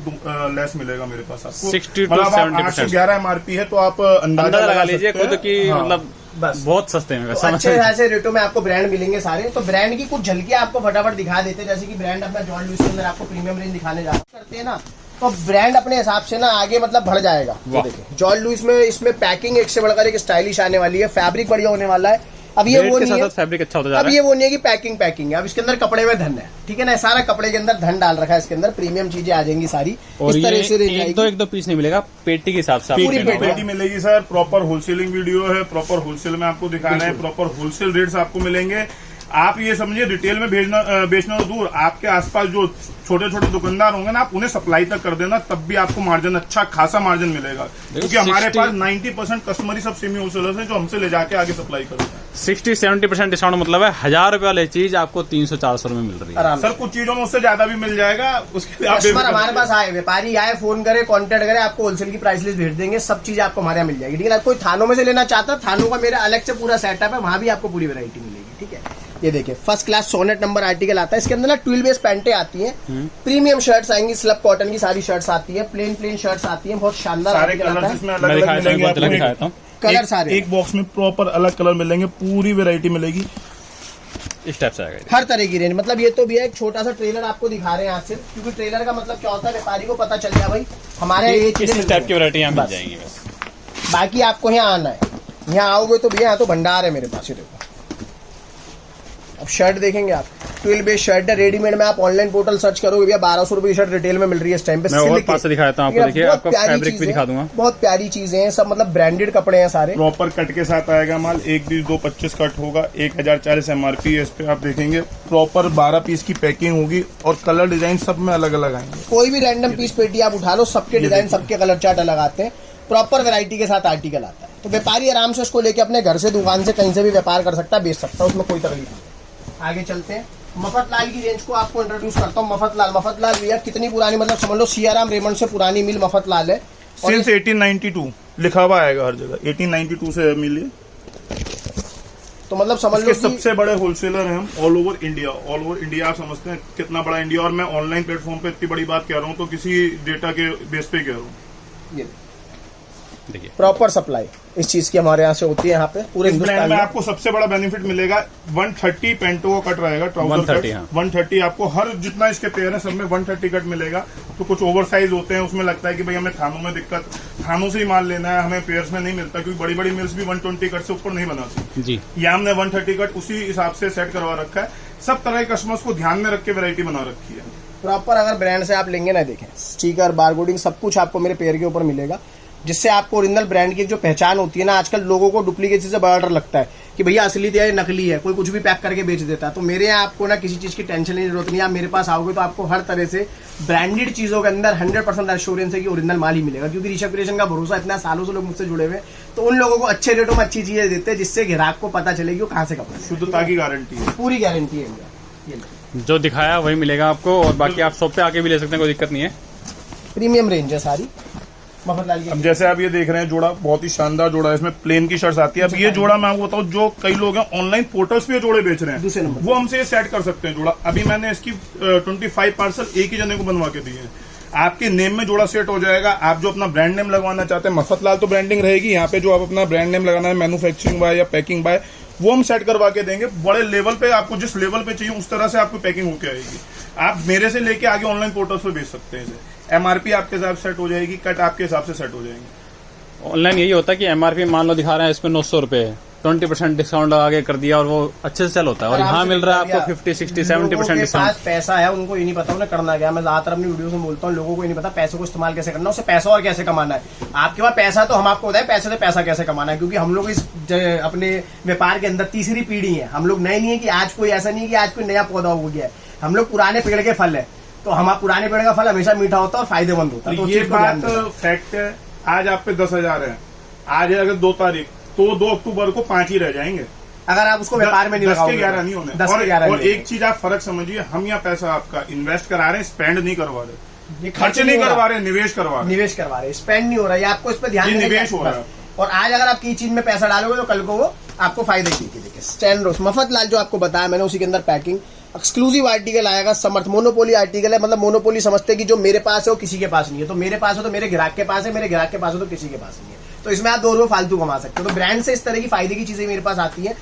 लेस मिलेगा मेरे पास आपको। 60 to 70%। 811 एमआरपी है, तो आप अंदाजा लगा लीजिए खुद की, हाँ। मतलब बस बहुत सस्ते में, तो अच्छे खासे रेटों में आपको ब्रांड मिलेंगे सारे। तो ब्रांड की कुछ झलकियां आपको फटाफट दिखा देते हैं, जैसे कि ब्रांड अपना जॉर्ज लुइस के अंदर आपको प्रीमियम रेंज दिखाने जा करते हैं ना, तो ब्रांड अपने हिसाब से ना आगे मतलब बढ़ जाएगा। देखिए जॉर्ज लुइस में इसमें पैकिंग एक से बढ़कर एक स्टाइलिश आने वाली है, फैब्रिक बढ़िया होने वाला है। अब ये वो नहीं है, फैब्रिक अच्छा होता जा रहा है। अब ये वो नहीं है कि पैकिंग है, अब इसके अंदर कपड़े में धन है, ठीक है ना। सारा कपड़े के अंदर धन डाल रखा है, इसके अंदर प्रीमियम चीजें आ जाएंगी सारी। और इस तरह से एक दो पीस नहीं मिलेगा, पेटी के हिसाब से पूरी पेटी मिलेगी सर। प्रॉपर होलसेलिंग वीडियो है, प्रॉपर होलसेल में आपको दिखाना है, प्रॉपर होलसेल रेट्स आपको मिलेंगे। आप ये समझिए रिटेल में बेचना तो दूर, आपके आसपास जो छोटे छोटे दुकानदार होंगे ना, आप उन्हें सप्लाई तक कर देना, तब भी आपको मार्जिन अच्छा खासा मार्जिन मिलेगा, क्योंकि हमारे पास 90% कस्टमर ही सब सेमी होलसेलर्स हैं जो हमसे ले जाके आगे सप्लाई करते हैं। 60-70% डिस्काउंट मतलब है 1000 रुपए वाली चीज आपको 300-400 में मिल रही है। आराम से। सर कुछ चीजों में उससे ज्यादा भी मिल जाएगा, उसके लिए आप कस्टमर बेफिक्र हमारे रहिए। पास आए, व्यापारी आए, फोन करे, कांटेक्ट करे, आपको होलसेल की प्राइस लिस्ट भेज देंगे, सब चीज आपको हमारे यहाँ मिल जाएगी। ठीक है ना, कोई थानों में से लेना चाहता है, थानों का मेरा अलग से पूरा सेटअप है, वहां भी आपको पूरी वैरायटी मिलेगी। ठीक है, ये देखिए फर्स्ट क्लास सोनेट नंबर आर्टिकल आता है, इसके अंदर ना 12 बेस पैंटे आती हैं, प्रीमियम शर्ट्स आएंगी, स्लब कॉटन की सारी शर्ट्स आती है, प्लेन शर्ट्स आती हैं, बहुत शानदार सारे आर्टिकल आता कलर है। इसमें मैं अलग अलग दिखाता हूँ, मिलेंगे बहुत अलग आपको। दिखाता हूँ। कलर सारे एक बॉक्स में प्रॉपर अलग कलर मिलेंगे, पूरी वैरायटी मिलेगी। इस टाइप से आएगा ये। हर तरह की रेंज, मतलब ये तो भी है एक छोटा सा ट्रेलर आपको दिखा रहे हैं आज से, क्योंकि ट्रेलर का मतलब क्या होता है, व्यापारी को पता चल गया भाई हमारे यहाँ ये चीजें इस मिल टाइप की रही हैं। वैरायटी यहाँ मिल बस। जाएंगी बस। बाकी आपको यहाँ आना है, यहाँ आओगे तो भैया यहाँ तो भंडार है मेरे पास। ये देखो, अब शर्ट देखेंगे आप, 12 बेस शर्ट है, रेडीमेड में आप ऑनलाइन पोर्टल सर्च करोगे भैया 1200 रुपए की शर्ट रिटेल में मिल रही है इस टाइम पे। मैं और सिल्क पास से दिखाता हूँ आपको, है। देखिए बहुत आपको प्यारी फैब्रिक भी चीजें दिखा हैं, दूंगा। बहुत प्यारी चीजें हैं, सब मतलब ब्रांडेड कपड़े हैं सारे। प्रॉपर कट के साथ आएगा माल, 1-2-25 कट होगा, 1040 MRP। इस पे आप देखेंगे प्रॉपर 12 पीस की पैकिंग होगी, और कलर डिजाइन सब में अलग अलग आएंगे। कोई भी रैंडम पीस पेटी आप उठा लो, सबके डिजाइन, सबके कलर चार्ट अलग आते हैं, प्रॉपर वैरायटी के साथ आर्टिकल आता है। तो व्यापारी आराम से उसको लेके अपने घर से, दुकान से, कहीं से भी व्यापार कर सकता है, बेच सकता है, उसमें कोई तकलीफ नहीं। आगे चलते हैं, मफत लाल की रेंज को आपको इंट्रोड्यूस करता हूँ। मफत लाल भैया कितनी पुरानी, मतलब समझ लो सियाराम रेमंड से पुरानी मिल मफत लाल है। और सिंस 1892 लिखा हुआ आएगा हर जगह, 1892 से मिलिए। तो मतलब समझ लो इसके कि सबसे बड़े होलसेलर हैं हम all over India. All over India आप समझते हैं कितना बड़ा इंडिया, और मैं ऑनलाइन प्लेटफॉर्म पे इतनी बड़ी बात कह रहा हूँ तो किसी डेटा के बेस पे कह रहा हूँ। ये देखिए प्रॉपर सप्लाई इस चीज की हमारे यहाँ से होती है, यहाँ पे पूरे इस ब्रांड हिंदुस्तान में में। आपको सबसे बड़ा बेनिफिट मिलेगा, 130 पेंटो का कट रहेगा, ट्राउजर 130, कट हाँ। 130 आपको हर जितना इसके पेयर है सब में 130 कट मिलेगा। तो कुछ ओवर साइज होते हैं, उसमें लगता है कि भाई हमें थानों में दिक्कत, थानों से ही माल लेना है, हमें पेयर्स में नहीं मिलता, क्योंकि बड़ी बड़ी मिल्स भी 120 कट से ऊपर नहीं बनाती। जी, ये हमने 130 कट उसी हिसाब से सेट करवा रखा है। सब तरह के कस्टमर्स को ध्यान में रख के वैरायटी बना रखी है। प्रॉपर अगर ब्रांड से आप लेंगे ना, देखें स्टिकर, बारकोडिंग, सब कुछ आपको मेरे पेयर के ऊपर मिलेगा, जिससे आपको ओरिजिनल ब्रांड की जो पहचान होती है ना। आजकल लोगों को डुप्लीकेट चीज से बड़ा डर लगता है कि भैया असली है नकली है, कोई कुछ भी पैक करके बेच देता है। तो मेरे यहाँ आपको ना किसी चीज की टेंशन की जरूरत नहीं है। आप मेरे पास आओगे तो आपको हर तरह से ब्रांडेड चीजों के अंदर 100% एश्योरेंस है कि ओरिजिनल माल ही मिलेगा, क्योंकि ऋषभ क्रिएशन का भरोसा इतना सालों से लोग मुझसे जुड़े हुए हैं, तो उन लोगों को अच्छे रेटों में अच्छी चीजें देते हैं, जिससे ग्राहक को पता चलेगी वो कहाँ से कपड़ा है। शुद्धता की गारंटी है। पूरी गारंटी है भैया। ये लो। जो दिखाया वही मिलेगा आपको, और बाकी आप शॉप पे आके भी ले सकते हैं, कोई दिक्कत नहीं है। प्रीमियम रेंज है सारी मफत लाल की। अब जैसे आप ये देख रहे हैं जोड़ा, बहुत ही शानदार जोड़ा है, इसमें प्लेन की शर्ट्स आती है। अब ये जोड़ा मैं आपको बताऊं, जो कई लोग हैं ऑनलाइन पोर्टल्स पे जोड़े बेच रहे दूसरे हैं, नंबर वो हमसे ये सेट कर सकते हैं जोड़ा। अभी मैंने इसकी 25 पार्सल एक ही जने को बनवा के दिए हैं। आपके नेम में जोड़ा सेट हो जाएगा। आप जो अपना ब्रांड नेम लगवाना चाहते हैं, मफत लाल तो ब्रांडिंग रहेगी, यहाँ पे जो आप अपना ब्रांड नेम लगाना है, मैन्युफैक्चरिंग बाय या पैकिंग बाय, वो हम सेट करवा के देंगे। बड़े लेवल पे आपको जिस लेवल पे चाहिए उस तरह से आपको पैकिंग होके आएगी। आप मेरे से लेके आगे ऑनलाइन पोर्टल्स पे बेच सकते हैं इसे। MRP आपके हिसाब से सेट हो जाएगी, कट आपके हिसाब से सेट हो जाएंगे। ऑनलाइन यही होता है कि MRP मान लो दिखा रहे हैं इसमें 900 रुपए, 20% डिस्काउंट लगा के कर दिया और वो अच्छे से सेल होता है। और यहाँ मिल रहा है आपको 50, 60, 70% डिस्काउंट। पैसा है, उनको ये नहीं पता उन्हें करना क्या। मैं ज्यादातर अपनी वीडियो में बोलता हूँ, लोगों को ये नहीं पता पैसे को इस्तेमाल कैसे करना, उससे पैसा और कैसे कमाना है। आपके पास पैसा तो हम आपको बताएं पैसे से पैसा कैसे कमाना है, क्योंकि हम लोग इस अपने व्यापार के अंदर तीसरी पीढ़ी है। हम लोग नए नहीं है कि आज कोई ऐसा नहीं है कि आज कोई नया पौधा हो गया है। हम लोग पुराने पेड़ के फल है, तो हम पुराने पेड़ का फल हमेशा मीठा होता है और फायदेमंद होता है। तो ये बात फैक्ट है। आज आप पे 10,000 है, आज है अगर 2 तारीख, तो 2 अक्टूबर को 5 ही रह जाएंगे। अगर आप उसको व्यापार में नहीं 10 के लगाओगे 11 नहीं होने। 10 के 11 और एक चीज आप फर्क समझिए, हम यहाँ पैसा आपका इन्वेस्ट करा रहे हैं, स्पेंड नहीं करवा रहे, खर्च नहीं करवा रहे, निवेश करवा रहे। निवेश करवा रहे, स्पेंड नहीं हो रहा है। आपको इस पर ध्यान ये देना निवेश है। हो रहा है। और आज अगर आप किसी चीज में पैसा डालोगे तो कल को वो आपको फायदे की। देखिए स्टैंड रोज मफत लाल जो आपको बताया मैंने, उसी के अंदर पैकिंग एक्सक्लूसिव आर्टिकल आएगा। समर्थ मोनोपोली आर्टिकल है, मतलब मोनोपोली समझते हैं कि जो मेरे पास है वो किसी के पास नहीं है। तो मेरे पास हो तो मेरे ग्राहक के पास है, मेरे ग्राहक के पास हो तो किसी के पास नहीं है। तो इसमें आप 2 रुपये फालतू कमा सकते हो। तो ब्रांड से इस तरह की फायदे की चीजें मेरे पास आती है,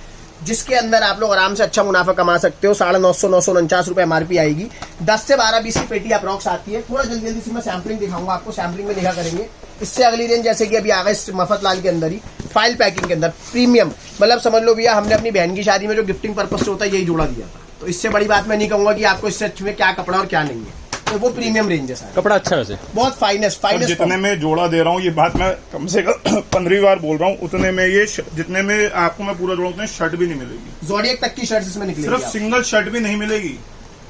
जिसके अंदर आप लोग आराम से अच्छा मुनाफा कमा सकते हो। 950 949 रुपए MRP आएगी। 10 से 12 20 की पेटी अप्रॉक्स आती है। थोड़ा जल्दी जल्दी से मैं सैम्पलिंग दिखाऊंगा आपको, सैम्पलिंग में देखा करेंगे। इससे अगली रेंज जैसे कि अभी आ गए मफत लाल के अंदर ही फाइल पैकिंग के अंदर प्रीमियम, मतलब समझ लो भैया हमने अपनी बहन की शादी में जो गिफ्टिंग पर्पज से होता है यही जोड़ा दिया था। तो इससे बड़ी बात मैं नहीं कहूंगा कि आपको इससे अच्छे में क्या कपड़ा और क्या नहीं है। तो वो प्रीमियम रेंज है सारा। कपड़ा अच्छा है वैसे, बहुत फाइनेस्ट और जितने में जोड़ा दे रहा हूँ, ये बात मैं कम से कम 15वीं बार बोल रहा हूँ, उतने में ये जितने में आपको मैं पूरा जोड़ा उतने शर्ट भी नहीं मिलेगी। ज़ोडिएक तक की शर्ट इसमें निकलेगी, सिर्फ सिंगल शर्ट भी नहीं मिलेगी।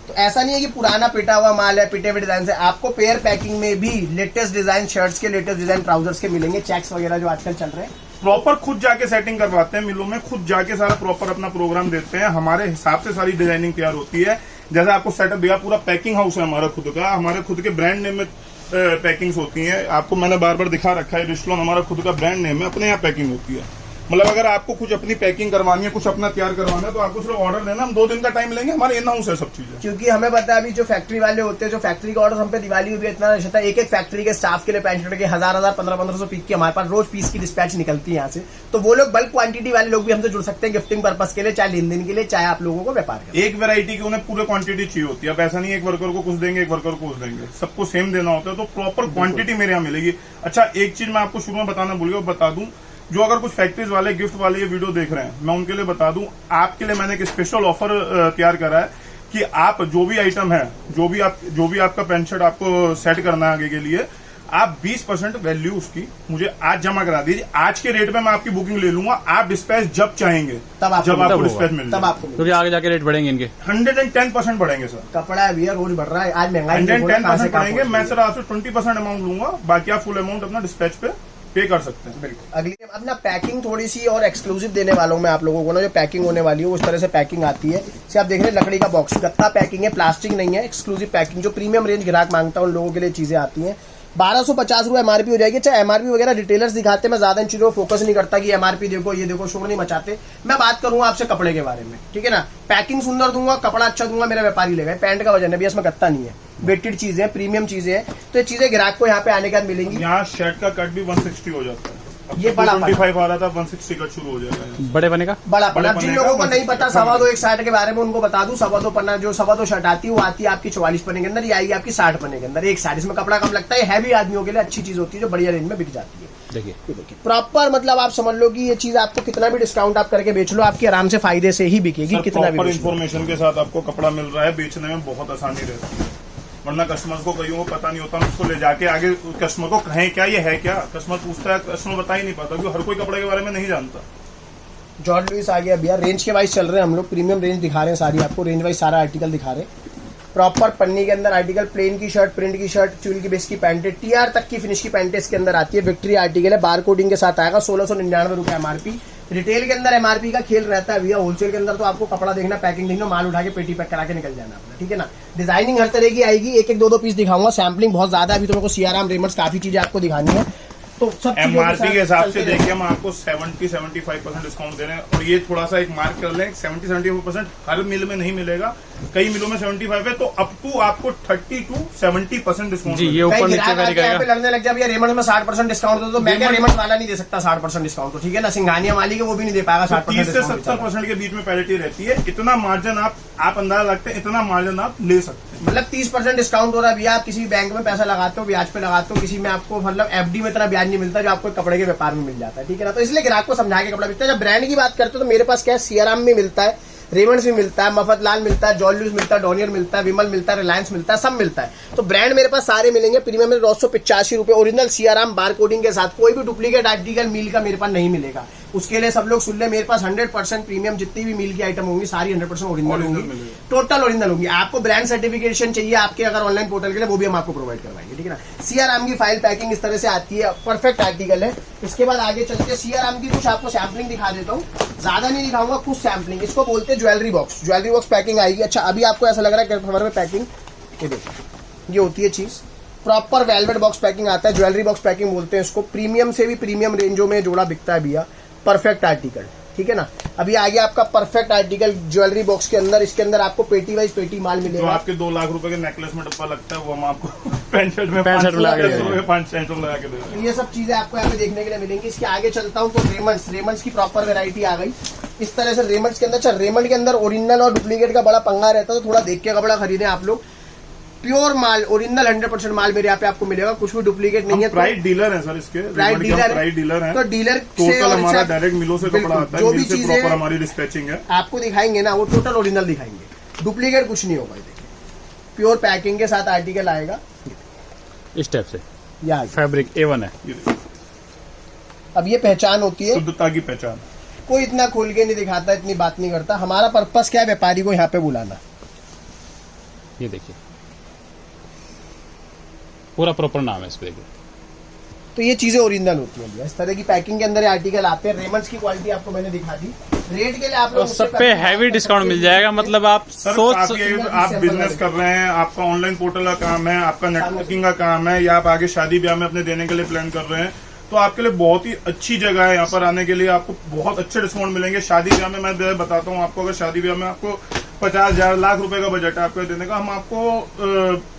तो ऐसा नहीं है कि पुराना पिटा हुआ माल है, पिटे हुए डिजाइन से। आपको पेयर पैकिंग में भी लेटेस्ट डिजाइन शर्ट्स के, लेटेस्ट डिजाइन ट्राउजर्स के मिलेंगे, चेक्स वगैरह जो आजकल चल रहे हैं। प्रॉपर खुद जाके सेटिंग करवाते हैं मिलों में, खुद जाके सारा प्रॉपर अपना प्रोग्राम देते हैं, हमारे हिसाब से सारी डिजाइनिंग तैयार होती है। जैसे आपको सेटअप दिया, पूरा पैकिंग हाउस है हमारा खुद का, हमारे खुद के ब्रांड नेम में पैकिंग्स होती हैं। आपको मैंने बार बार दिखा रखा है, रिस्टलॉन हमारा खुद का ब्रांड नेम है, अपने यहाँ पैकिंग होती है। मतलब अगर आपको कुछ अपनी पैकिंग करवानी है, कुछ अपना तैयार करवाना है, तो आपको सिर्फ ऑर्डर देना, हम 2 दिन का टाइम लेंगे, हमारे इन हाउस है सब चीजें। क्योंकि हमें पता है अभी जो फैक्ट्री वाले होते हैं, जो फैक्ट्री का ऑर्डर हम पे दिवाली भी इतना रहता है, एक एक फैक्ट्री के स्टाफ के लिए पैंट शर्ट के 1000 1500 पीस की हमारे पास रोज पीस की डिस्पैच निकलती है यहाँ से। तो वो लोग बल्क क्वांटिटी वाले लोग भी हमसे जुड़ सकते हैं गिफ्टिंग पर्पज के लिए, चाहे लेन देन के लिए, चाहे आप लोगों को व्यापार के लिए। एक वैरायटी की उन्हें पूरे क्वांटिटी चाहिए होती है। अब ऐसा नहीं एक वर्कर को कुछ देंगे, एक वर्कर को कुछ देंगे, सबको सेम देना होता है, तो प्रॉपर क्वांटिटी मेरे यहाँ मिलेगी। अच्छा, एक चीज मैं आपको शुरू में बताना भूल गया, बता दूं, जो अगर कुछ फैक्ट्रीज वाले गिफ्ट वाले ये वीडियो देख रहे हैं, मैं उनके लिए बता दूं, आपके लिए मैंने एक स्पेशल ऑफर तैयार करा है कि आप जो भी आइटम है, जो भी आपका पैंट शर्ट आपको सेट करना है आगे के लिए, आप 20% वैल्यू उसकी मुझे आज जमा करा दीजिए। आज के रेट में मैं आपकी बुकिंग ले लूंगा, आप डिस्पैच जब चाहेंगे तब आपको डिस्पैच मिल तब आपको, क्योंकि आगे जाके रेट बढ़ेंगे इनके। 110% बढ़ेंगे सर। कपड़ा है भैया, रोज बढ़ रहा है, आज महंगाई 110% बढ़ेंगे। मैं सर आपसे 20% अमाउंट लूंगा, बाकी आप फुल अमाउंट अपना डिस्पैच पे पे कर सकते हैं। बिल्कुल। अगली अपना पैकिंग थोड़ी सी और एक्सक्लूसिव देने वाला हूँ मैं आप लोगों को ना, जो पैकिंग होने वाली है उस तरह से पैकिंग आती है। जैसे आप देख रहे हैं लकड़ी का बॉक्स, गत्ता पैकिंग है, प्लास्टिक नहीं है, एक्सक्लूसिव पैकिंग, जो प्रीमियम रेंज ग्राहक मांगता है उन लोगों के लिए चीजें आती हैं। 1250 रुपए एमआरपी हो जाएगी। अच्छा, एमआरपी वगैरह डिटेलर्स दिखाते हैं, मैं ज्यादा इन चीजों को फोकस नहीं करता कि एमआरपी देखो, ये देखो, शोर नहीं मचाते। मैं बात करूंगा आपसे कपड़े के बारे में, ठीक है ना। पैकिंग सुंदर दूंगा, कपड़ा अच्छा दूंगा, मेरा व्यापारी लेगा। पैंट का वजन है भैया, इसमें गत्ता नहीं है, वेटेड चीजें हैं, प्रीमियम चीजें हैं, तो ये चीजें ग्राहक को यहाँ पे आने के बाद मिलेंगी। यहाँ शर्ट का कट भी 160 हो जाता है, ये बड़ा 25 आ रहा था, 160 कट शुरू हो जाएगा। बड़े बने का बड़ा पन्ना, जिन लोगों को नहीं पता 2.25 एक शर्ट के बारे में, उनको बता दूं, 2.25 पन्ना, जो 2.25 शर्ट आती है वो आती है आपकी 44 पन्ने के अंदर, ये आएगी आपकी 60 पन्ने के अंदर एक साइड। इसमें कपड़ा कम लगता है, हैवी आदमियों के लिए अच्छी चीज होती है, जो बढ़िया रेंज में बिक जाती है। देखिए प्रॉपर, मतलब आप समझ लो कि ये चीज आपको कितना भी डिस्काउंट आप करके बेच लो, आपकी आराम से फायदे से ही बिकेगी। कितना भी इन्फॉर्मेशन के साथ आपको कपड़ा मिल रहा है, बेचने में बहुत आसानी रहती है। वरना कस्टमर को कईयों को पता नहीं होता, उसको ले जाके आगे कस्टमर को कहें क्या ये है क्या, कस्टमर पूछता है, कस्टमर बता ही नहीं पाता, क्योंकि हर कोई कपड़े के बारे में नहीं जानता। जॉर्ज लुइस आ गया भैया, रेंज के वाइज चल रहे हैं हम लोग, प्रीमियम रेंज दिखा रहे हैं सारी आपको, रेंज वाइज सारा आर्टिकल दिखा रहे हैं। प्रॉपर पन्नी के अंदर आर्टिकल, प्लेन की शर्ट, प्रिंट की शर्ट, चूल की बेस की पैंट, टीआर तक की फिनिश की पैंट इसके अंदर आती है। विक्ट्री आर्टिकल है, बार कोडिंग के साथ आएगा, 1699 रुपए एमआरपी। रिटेल के अंदर एमआरपी का खेल रहता है भैया, होलसेल के अंदर तो आपको कपड़ा देखना, पैकिंग देखना, माल उठा के पेटी पैक करा के निकल जाना अपना, ठीक है ना। डिजाइनिंग हर तरह की आएगी, एक एक दो दो पीस दिखाऊंगा, सैम्पलिंग बहुत ज्यादा है अभी तो मेरे को सीआरएम रेमंड्स काफी चीजें आपको दिखानी है। तो सब एमआरपी के हिसाब से देखिए हम आपको 70-75% डिस्काउंट दे रहे हैं। और ये थोड़ा सा एक मार्क कर लें, 70-75% हर मिल में नहीं मिलेगा, कई मिलों में 75 है, तो अप टू आपको 30 to 70% डिस्काउंट। जी, ये ऊपर नीचे वेरी करेगा। लड़ने लग जाए रेमंड में 60% डिस्काउंट दो, तो मैं रेमंड वाला नहीं दे सकता 60% डिस्काउंट, तो ठीक है ना। सिंघानिया मालिक है, वो भी नहीं दे पाएगा 60%। 30 से 70% के बीच में पैरिटी रहती है। इतना मार्जिन आप अंदाजा लगते हैं, इतना मार्जिन आप ले सकते हैं। मतलब 30% डिस्काउंट हो रहा है भैया। आप किसी बैंक में पैसा लगाते हो, ब्याज पे लगाते हो, किसी में आपको मतलब एफडी में इतना ब्याज नहीं मिलता जो आपको कपड़े के व्यापार में मिल जाता है, ठीक है ना। तो इसलिए ग्राहक को समझा के कपड़ा बिकता है। जब ब्रांड की बात करते हो तो मेरे पास क्या है, सीआरएम में मिलता है, रेमंड्स भी मिलता है, मफतलाल मिलता है, जॉर्ज लुइस मिलता है, डॉनियर मिलता है, विमल मिलता है, रिलायंस मिलता है, सब मिलता है। तो ब्रांड मेरे पास सारे मिलेंगे। प्रीमियम में 985 रुपए ओरिजिनल सीआरएम बार कोडिंग के साथ, कोई भी डुप्लीकेट आर्टिकल मील का मेरे पास नहीं मिलेगा। उसके लिए सब लोग सुन ले, मेरे पास 100% प्रीमियम जितनी भी मील की आइटम होंगी सारी 100% ओरिजिनल होंगी, टोटल ओरिजिनल होंगी। आपको ब्रांड सर्टिफिकेशन चाहिए आपके अगर ऑनलाइन पोर्टल के लिए, वो भी हम आपको प्रोवाइड करवाएंगे, ठीक है ना। सीआरएम की फाइल पैकिंग इस तरह से आती है, परफेक्ट आर्टिकल है। इसके बाद आगे चलते सीआरएम की कुछ आपको सैम्पलिंग दिखा देता हूँ, ज्यादा नहीं दिखाऊंगा, कुछ सैम्पलिंग। इसको बोलते हैं jewellery box, jewellery box packing आएगी। अच्छा, अभी आपको ऐसा लग रहा है खबर में पैकिंग, ये देखो, ये होती है चीज, प्रॉपर वेलवेट बॉक्स पैकिंग आता है, ज्वेलरी बॉक्स पैकिंग बोलते हैं इसको। प्रीमियम से भी प्रीमियम रेंजों में जोड़ा बिकता है भैया, परफेक्ट आर्टिकल, ठीक है ना। अभी आगे आपका परफेक्ट आर्टिकल ज्वेलरी बॉक्स के अंदर, इसके अंदर आपको पेटी वाइज पेटी माल मिलेगा। जो आपके 2 लाख रुपए के नेकलेस में डब्बा लगता है, वो हम आपको पैंट शर्ट में 500 लगा के दे। ये सब चीजें आपको यहाँ पे देखने के लिए मिलेंगी। इसके आगे चलता हूँ तो रेमंड्स की प्रॉपर वेरायटी आ गई इस तरह से। रेमंड्स के अंदर, अच्छा रेमंड के अंदर ओरिजिनल और डुप्लीकेट का बड़ा पंगा रहता है, तो थोड़ा देख के कपड़ा खरीदें आप लोग। प्योर माल, ओरिजिनल 100% माल मेरे यहाँ पे आपको मिलेगा, कुछ भी डुप्लीकेट नहीं है। प्राइड डीलर है सर इसके, प्राइड डीलर है, तो डीलर टोटल हमारा डायरेक्ट मिलों से कपड़ा आता है, जो भी चीजें प्रॉपर हमारी डिस्पैचिंग है आपको दिखाएंगे ना, वो टोटल ओरिजिनल दिखाएंगे, डुप्लीकेट कुछ नहीं होगा। देखिए प्योर पैकिंग के साथ आर्टिकल आएगा इस टाइप से। या फैब्रिक A1 है। ये देखिए, अब ये पहचान होती है, शुद्धता की पहचान। कोई इतना खोल के नहीं दिखाता, इतनी बात नहीं करता। हमारा पर्पस क्या है, व्यापारी को यहाँ पे बुलाना। ये देखिए पूरा प्रॉपर नाम है इस पे, देखिए। तो ये चीजें ओरिजिनल होती हैं। इस तरह की पैकिंग के अंदर आर्टिकल आते हैं। रेमंड्स की क्वालिटी आपको मैंने दिखा दी। रेट के लिए आप और लोग सब पे हैवी डिस्काउंट मिल जाएगा। मतलब आप सर सोच काफी आप बिजनेस कर रहे हैं, आपका ऑनलाइन पोर्टल का काम है, आपका नेटवर्किंग का काम है, या आप आगे शादी ब्याह में अपने देने के लिए प्लान कर रहे हैं, तो आपके लिए बहुत ही अच्छी जगह है। यहाँ पर आने के लिए आपको बहुत अच्छे डिस्काउंट मिलेंगे। शादी ब्याह में मैं बताता हूँ आपको, अगर शादी ब्याह में आपको 50,000 लाख रुपए का बजट है आपको देने का, हम आपको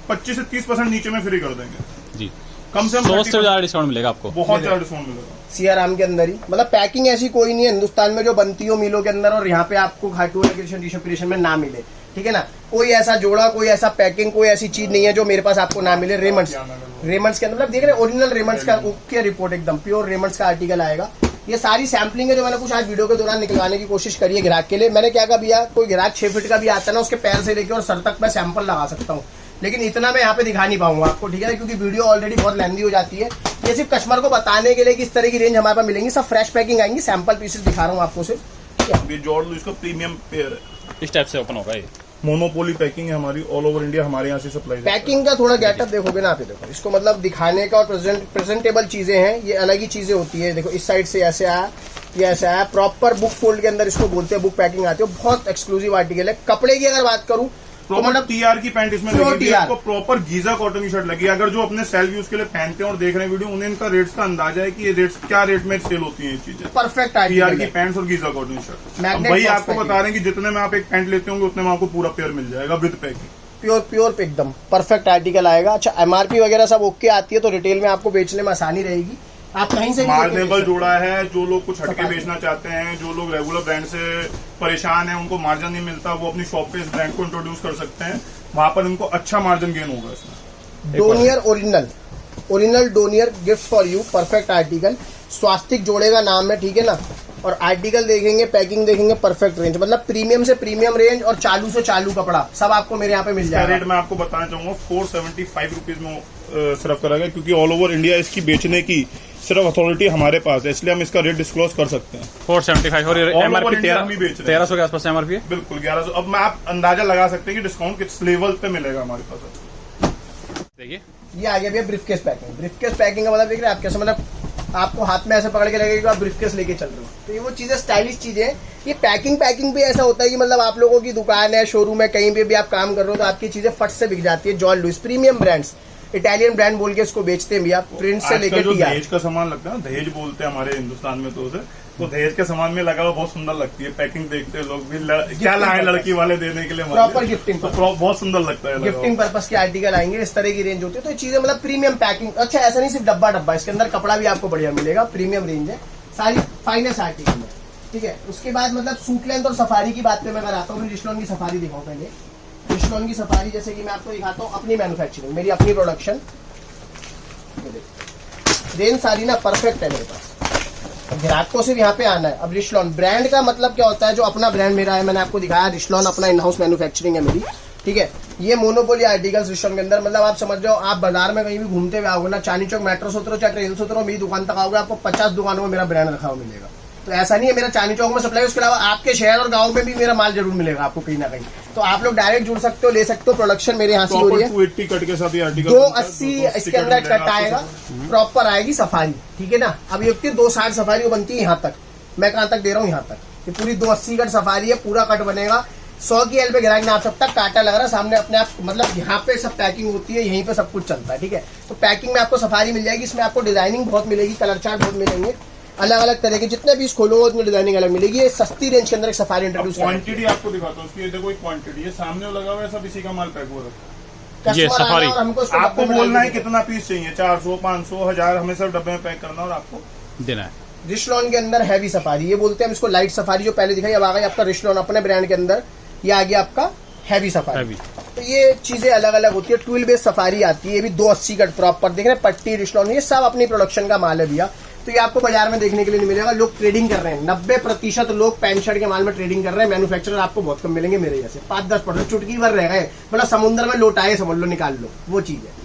25 से 30% नीचे में फ्री कर देंगे। जी, कम से कम 100 से ज्यादा डिस्काउंट मिलेगा आपको। बहुत ज्यादा डिस्काउंट मिलेगा सियाराम के अंदर ही। मतलब पैकिंग ऐसी कोई नहीं है हिंदुस्तान में जो बनती हो मिलों के अंदर और यहाँ पे आपको खाटू क्रिएशन में ना मिले। ठीक है ना, कोई ऐसा जोड़ा, कोई ऐसा पैकिंग, कोई ऐसी चीज नहीं है जो मेरे पास आपको ना मिले। रेमंड्स के अंदर मतलब देख रहे हैं ओरिजिनल रेमंड्स का ओके रिपोर्ट, एकदम प्योर रेमंड्स का आर्टिकल आएगा। ये सारी सैम्पलिंग है जो मैंने कुछ आज वीडियो के दौरान निकलवाने की कोशिश करी है ग्राहक के लिए। मैंने क्या कहा भैया, कोई ग्राहक 6 फीट का भी आता है ना, उसके पैर से लेकर और सर तक मैं सैंपल लगा सकता हूँ, लेकिन इतना मैं यहाँ पे दिखा नहीं पाऊंगा आपको। ठीक है, क्योंकि वीडियो ऑलरेडी बहुत लेंदी हो जाती है। ये सिर्फ कस्टमर को बताने के लिए कि इस तरह की रेंज हमारे पास मिलेंगी। सब फ्रेश पैकिंग आएंगी, सैंपल पीसेस दिखा रहा हूँ आपको सिर्फ। ये जॉर्डन इसका प्रीमियम पेयर है, इस टाइप से ओपन होगा ये। मोनोपोली पैकिंग है हमारी, ऑल ओवर इंडिया हमारे यहाँ से सप्लाई। पैकिंग का थोड़ा गेटअप देखोगे ना आप, ये देखो इसको मतलब दिखाने का और प्रेजेंटेबल चीजें हैं, ये अलग ही चीजें होती है। देखो इस साइड से ऐसे आया, ये ऐसे आया, प्रॉपर बुक फोल्ड के अंदर इसको बोलते हैं, बुक पैकिंग आती है। बहुत एक्सक्लूसिव आर्टिकल है। कपड़े की अगर बात करूं तो मतलब टीआर की पैंट इसमें Pure लगी है, TR। आपको प्रॉपर गीजा कॉटन की शर्ट लगी है। अगर जो अपने सेल्फ यूज के लिए पहनते हैं और देख रहे हैं वीडियो, उन्हें इनका रेट्स का अंदाजा है कि ये रेट्स क्या रेट में सेल होती है ये चीजें। परफेक्ट टीआर आर्टिकल की है। पैंट और गीजा कॉटन की शर्ट। Magnet भाई box आपको packing। बता रहे हैं कि जितने में आप एक पैंट लेते होंगे उतने में आपको पूरा पेयर मिल जाएगा विद पैकिंग। प्योर एकदम परफेक्ट आर्टिकल आएगा। अच्छा, एमआरपी वगैरह सब ओके आती है, तो रिटेल में आपको बेचने में आसानी रहेगी। आप कहीं से भी मार्जिनेबल जोड़ा है। जो लोग कुछ हटके बेचना चाहते हैं, जो लोग रेगुलर ब्रांड से परेशान हैं, उनको मार्जिन नहीं मिलता, वो अपनी शॉप पे इस ब्रांड को इंट्रोड्यूस कर सकते हैं। वहां पर उनको अच्छा मार्जिन गेन होगा इसमें। Donear original Donear gift for you, perfect article. स्वास्तिक जोड़े का नाम है, ठीक है ना। और आर्टिकल देखेंगे, पैकिंग देखेंगे, परफेक्ट रेंज, मतलब प्रीमियम से प्रीमियम रेंज और चालू से चालू कपड़ा सब आपको मेरे यहाँ पे मिल जाएगा। रेट मैं आपको बताना चाहूंगा 475 रुपीज में सिर्फ कराएगा, क्योंकि ऑल ओवर इंडिया इसकी बेचने की सिर्फ अथॉरिटी हमारे पास है, इसलिए हम इसका रेट डिस्क्लोज कर सकते हैं। 475 और एमआरपी हम ही बेच रहे हैं। 1300 के आसपास एमआरपी है। बिल्कुल 1100। अब मैं आप अंदाजा लगा सकते हैं कि डिस्काउंट किस लेवल पे मिलेगा हमारे पास। देखिए ये आ गया भैया ब्रीफकेस पैकिंग। ब्रीफकेस पैकिंग का मतलब देख रहे हैं आप कैसे, मतलब आपको हाथ में ऐसे पकड़ के लगेगा कि आप ब्रीफकेस लेके चल रहे हो। तो ये वो चीजें स्टाइलिश चीजें हैं। ये पैकिंग भी ऐसा होता है कि मतलब आप लोगों की दुकान है, शोरूम है, कहीं पे भी आप काम कर रहे हो तो आपकी चीजें फट से बिक जाती है। John Lewis premium brands, Italian brand बोल के इसको बेचते हैं भैया, प्रिंट से लेकर जो दहेज का सामान लगता है ना, दहेज बोलते हैं हमारे हिंदुस्तान में, तो उसे तो दहेज के सामान में लगा हुआ बहुत सुंदर लगती है। पैकिंग देखते हैं लोग भी क्या लाए लड़की वाले देने के लिए, प्रॉपर गिफ्टिंग तो बहुत सुंदर लगता है। गिफ्टिंग पर्पस के आर्टिकल आएंगे, इस तरह की रेंज होती है। तो ये चीजें मतलब प्रीमियम पैकिंग। अच्छा, ऐसा नहीं सिर्फ डब्बा, इसके अंदर कपड़ा भी आपको बढ़िया मिलेगा। प्रीमियम रेंज है, सारी फाइनेस्ट आर्टिकल है। ठीक है, उसके बाद मतलब सूट लेंथ और सफारी की बात पे मैं अगर आता हूँ, रिशलॉन की सफारी दिखाऊँ पहले। रिशलॉन की सफारी जैसे कि मैं आपको दिखाता हूँ, अपनी मैन्युफैक्चरिंग, मेरी अपनी प्रोडक्शन, रेंज सारी ना परफेक्ट है मेरे पास। ग्राहक को सिर्फ यहाँ पे आना है। अब रिशलॉन ब्रांड का मतलब क्या होता है, जो अपना ब्रांड मेरा है, मैंने आपको दिखाया, रिशलॉन अपना इन हाउस मैन्युफैक्चरिंग है मेरी। ठीक है, ये मोनोपोली आर्टिकल्स रिशलॉन के अंदर, मतलब आप समझ जाओ, आप बाजार में कहीं भी घूमते हुए आओगे ना, चांदनी चौक मेट्रो से उतरो चाहे ट्रेन से उतरो, मेरी दुकान तक आओगे, आपको 50 दुकानों में मेरा ब्रांड रखा हुआ मिलेगा। तो ऐसा नहीं है मेरा चांदनी चौक में सप्लाई, उसके अलावा आपके शहर और गांव में भी मेरा माल जरूर मिलेगा आपको कहीं ना कहीं। तो आप लोग डायरेक्ट जुड़ सकते हो, ले सकते हो। प्रोडक्शन मेरे यहाँ से हो रही है। 280 कट के साथ ये आर्टिकल 280 इसके अंदर कट आएगा, प्रॉपर आएगी सफारी। ठीक है ना, अब ये होती है 260 सफारी, वो बनती है यहाँ तक, मैं कहाँ तक दे रहा हूँ, यहाँ तक। ये पूरी 280 कट सफारी है, पूरा कट बनेगा। 100 की एल पे ग्राहक नाप सकता, कांटा लग रहा है सामने अपने आप, मतलब यहाँ पे सब पैकिंग होती है, यहीं पे सब कुछ चलता है। ठीक है, तो पैकिंग में आपको सफारी मिल जाएगी। इसमें आपको डिजाइनिंग बहुत मिलेगी, कलर चार्ट बहुत मिलेंगे, अलग अलग तरह के जितने पीस खोलोगे उतनी डिजाइनिंग अलग मिलेगी। ये सस्ती रेंज के अंदर एक सफारी इंट्रोड्यूस क्वांटिटी आपको दिखाता हूँ उसकी। देखो क्वांटिटी, ये सामने लगा हुआ है, सब इसी का माल पैक हुआ है। ये सफारी आपको बोलना है कितना पीस चाहिए, 400, 500, 1000, हमें सब डब्बे में पैक करना और आपको देना है। रिशलॉन के अंदर हैवी सफारी, ये बोलते हैं हम इसको लाइट सफारी, जो पहले दिखाई, अब आ गई आपका रिशलॉन अपने ब्रांड के अंदर, ये आ गया आपका हैवी सफारी। तो ये चीजें अलग अलग होती है। ट्विल बेस सफारी आती है, ये भी 280 कट प्रॉपर, देख रहे हैं, पट्टी रिशलॉन, ये सब अपनी प्रोडक्शन का माल है भैया। तो ये आपको बाजार में देखने के लिए नहीं मिलेगा। लोग ट्रेडिंग कर रहे हैं, 90% लोग पैंट शर्ट के माल में ट्रेडिंग कर रहे हैं। मैन्युफैक्चरर आपको बहुत कम मिलेंगे मेरे जैसे, 5-10% चुटकी भर रह गए, मतलब समुद्र में लोटाए समझ लो, निकाल लो, वो चीज है।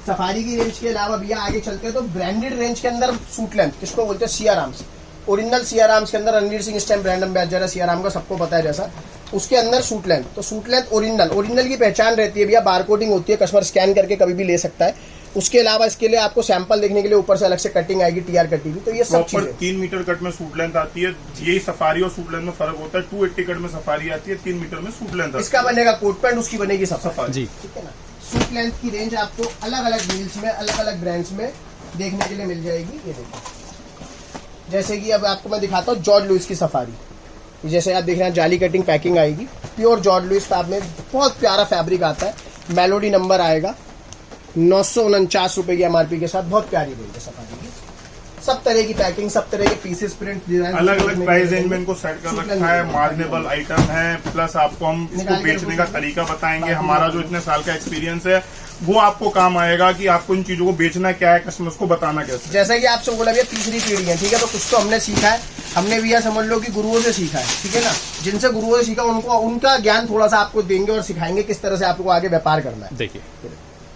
सफारी की रेंज के अलावा भैया आगे चलते हैं तो ब्रांडेड रेंज के अंदर सूट लेंथ, किसको बोलते हैं सियाराम्स, ओरिजिनल सियाराम्स के अंदर रणवीर सिंह इस टाइम ब्रांड एम्बेसडर है सियाराम का, सबको पता है जैसा। उसके अंदर सूट लेंथ, तो सूट लेंथ ओरिजिनल की पहचान रहती है भैया, बारकोडिंग होती है, कस्टमर स्कैन करके कभी भी ले सकता है। उसके अलावा इसके लिए आपको सैंपल देखने के लिए ऊपर से अलग से कटिंग आएगी, टीआर कटिंग, तो ये सब चीजें 3 मीटर कट में सूट लेंथ आती है। यही सफारी और सूट लेंथ में फर्क होता है। 280 कट में सफारी आती है, 3 मीटर में सूट लेंथ आती है। इसका बनेगा कोट पैंट, उसकी बनेगी सफारी जी, ठीक है ना। सूट लेंथ की रेंज आपको अलग अलग डील्स में, अलग अलग ब्रांड्स में देखने के लिए मिल जाएगी। ये देखिए, जैसे कि अब आपको मैं दिखाता हूँ जॉर्ज लुइस की सफारी, जैसे आप देख रहे हैं जाली कटिंग पैकिंग आएगी, प्योर जॉर्ज लुइस फैब में बहुत प्यारा फैब्रिक आता है, मेलोडी नंबर आएगा, 949 रुपए की एमआरपी के साथ, बहुत प्यारी रेंज है सफारी की। सब तरह की पैकिंग, सब तरह के पीसेस, प्रिंट, डिजाइन, अलग अलग प्राइस रेंज में इनको सेट कर रखा है। मार्जिनेबल आइटम है, प्लस आपको हम इसको बेचने का तरीका बताएंगे। हमारा जो इतने साल का एक्सपीरियंस है वो आपको काम आएगा कि आपको इन चीजों को बेचना क्या है, कस्टमर्स को बताना कैसे। जैसे कि आपसे बोला भैया तीसरी पीढ़ी है, ठीक है, तो कुछ तो हमने सीखा है, हमने भैया समझ लो कि गुरुओं से सीखा है, ठीक है ना। जिनसे गुरुओं से सीखा उनको उनका ज्ञान थोड़ा सा आपको देंगे और सिखाएंगे किस तरह से आपको आगे व्यापार करना है। देखिए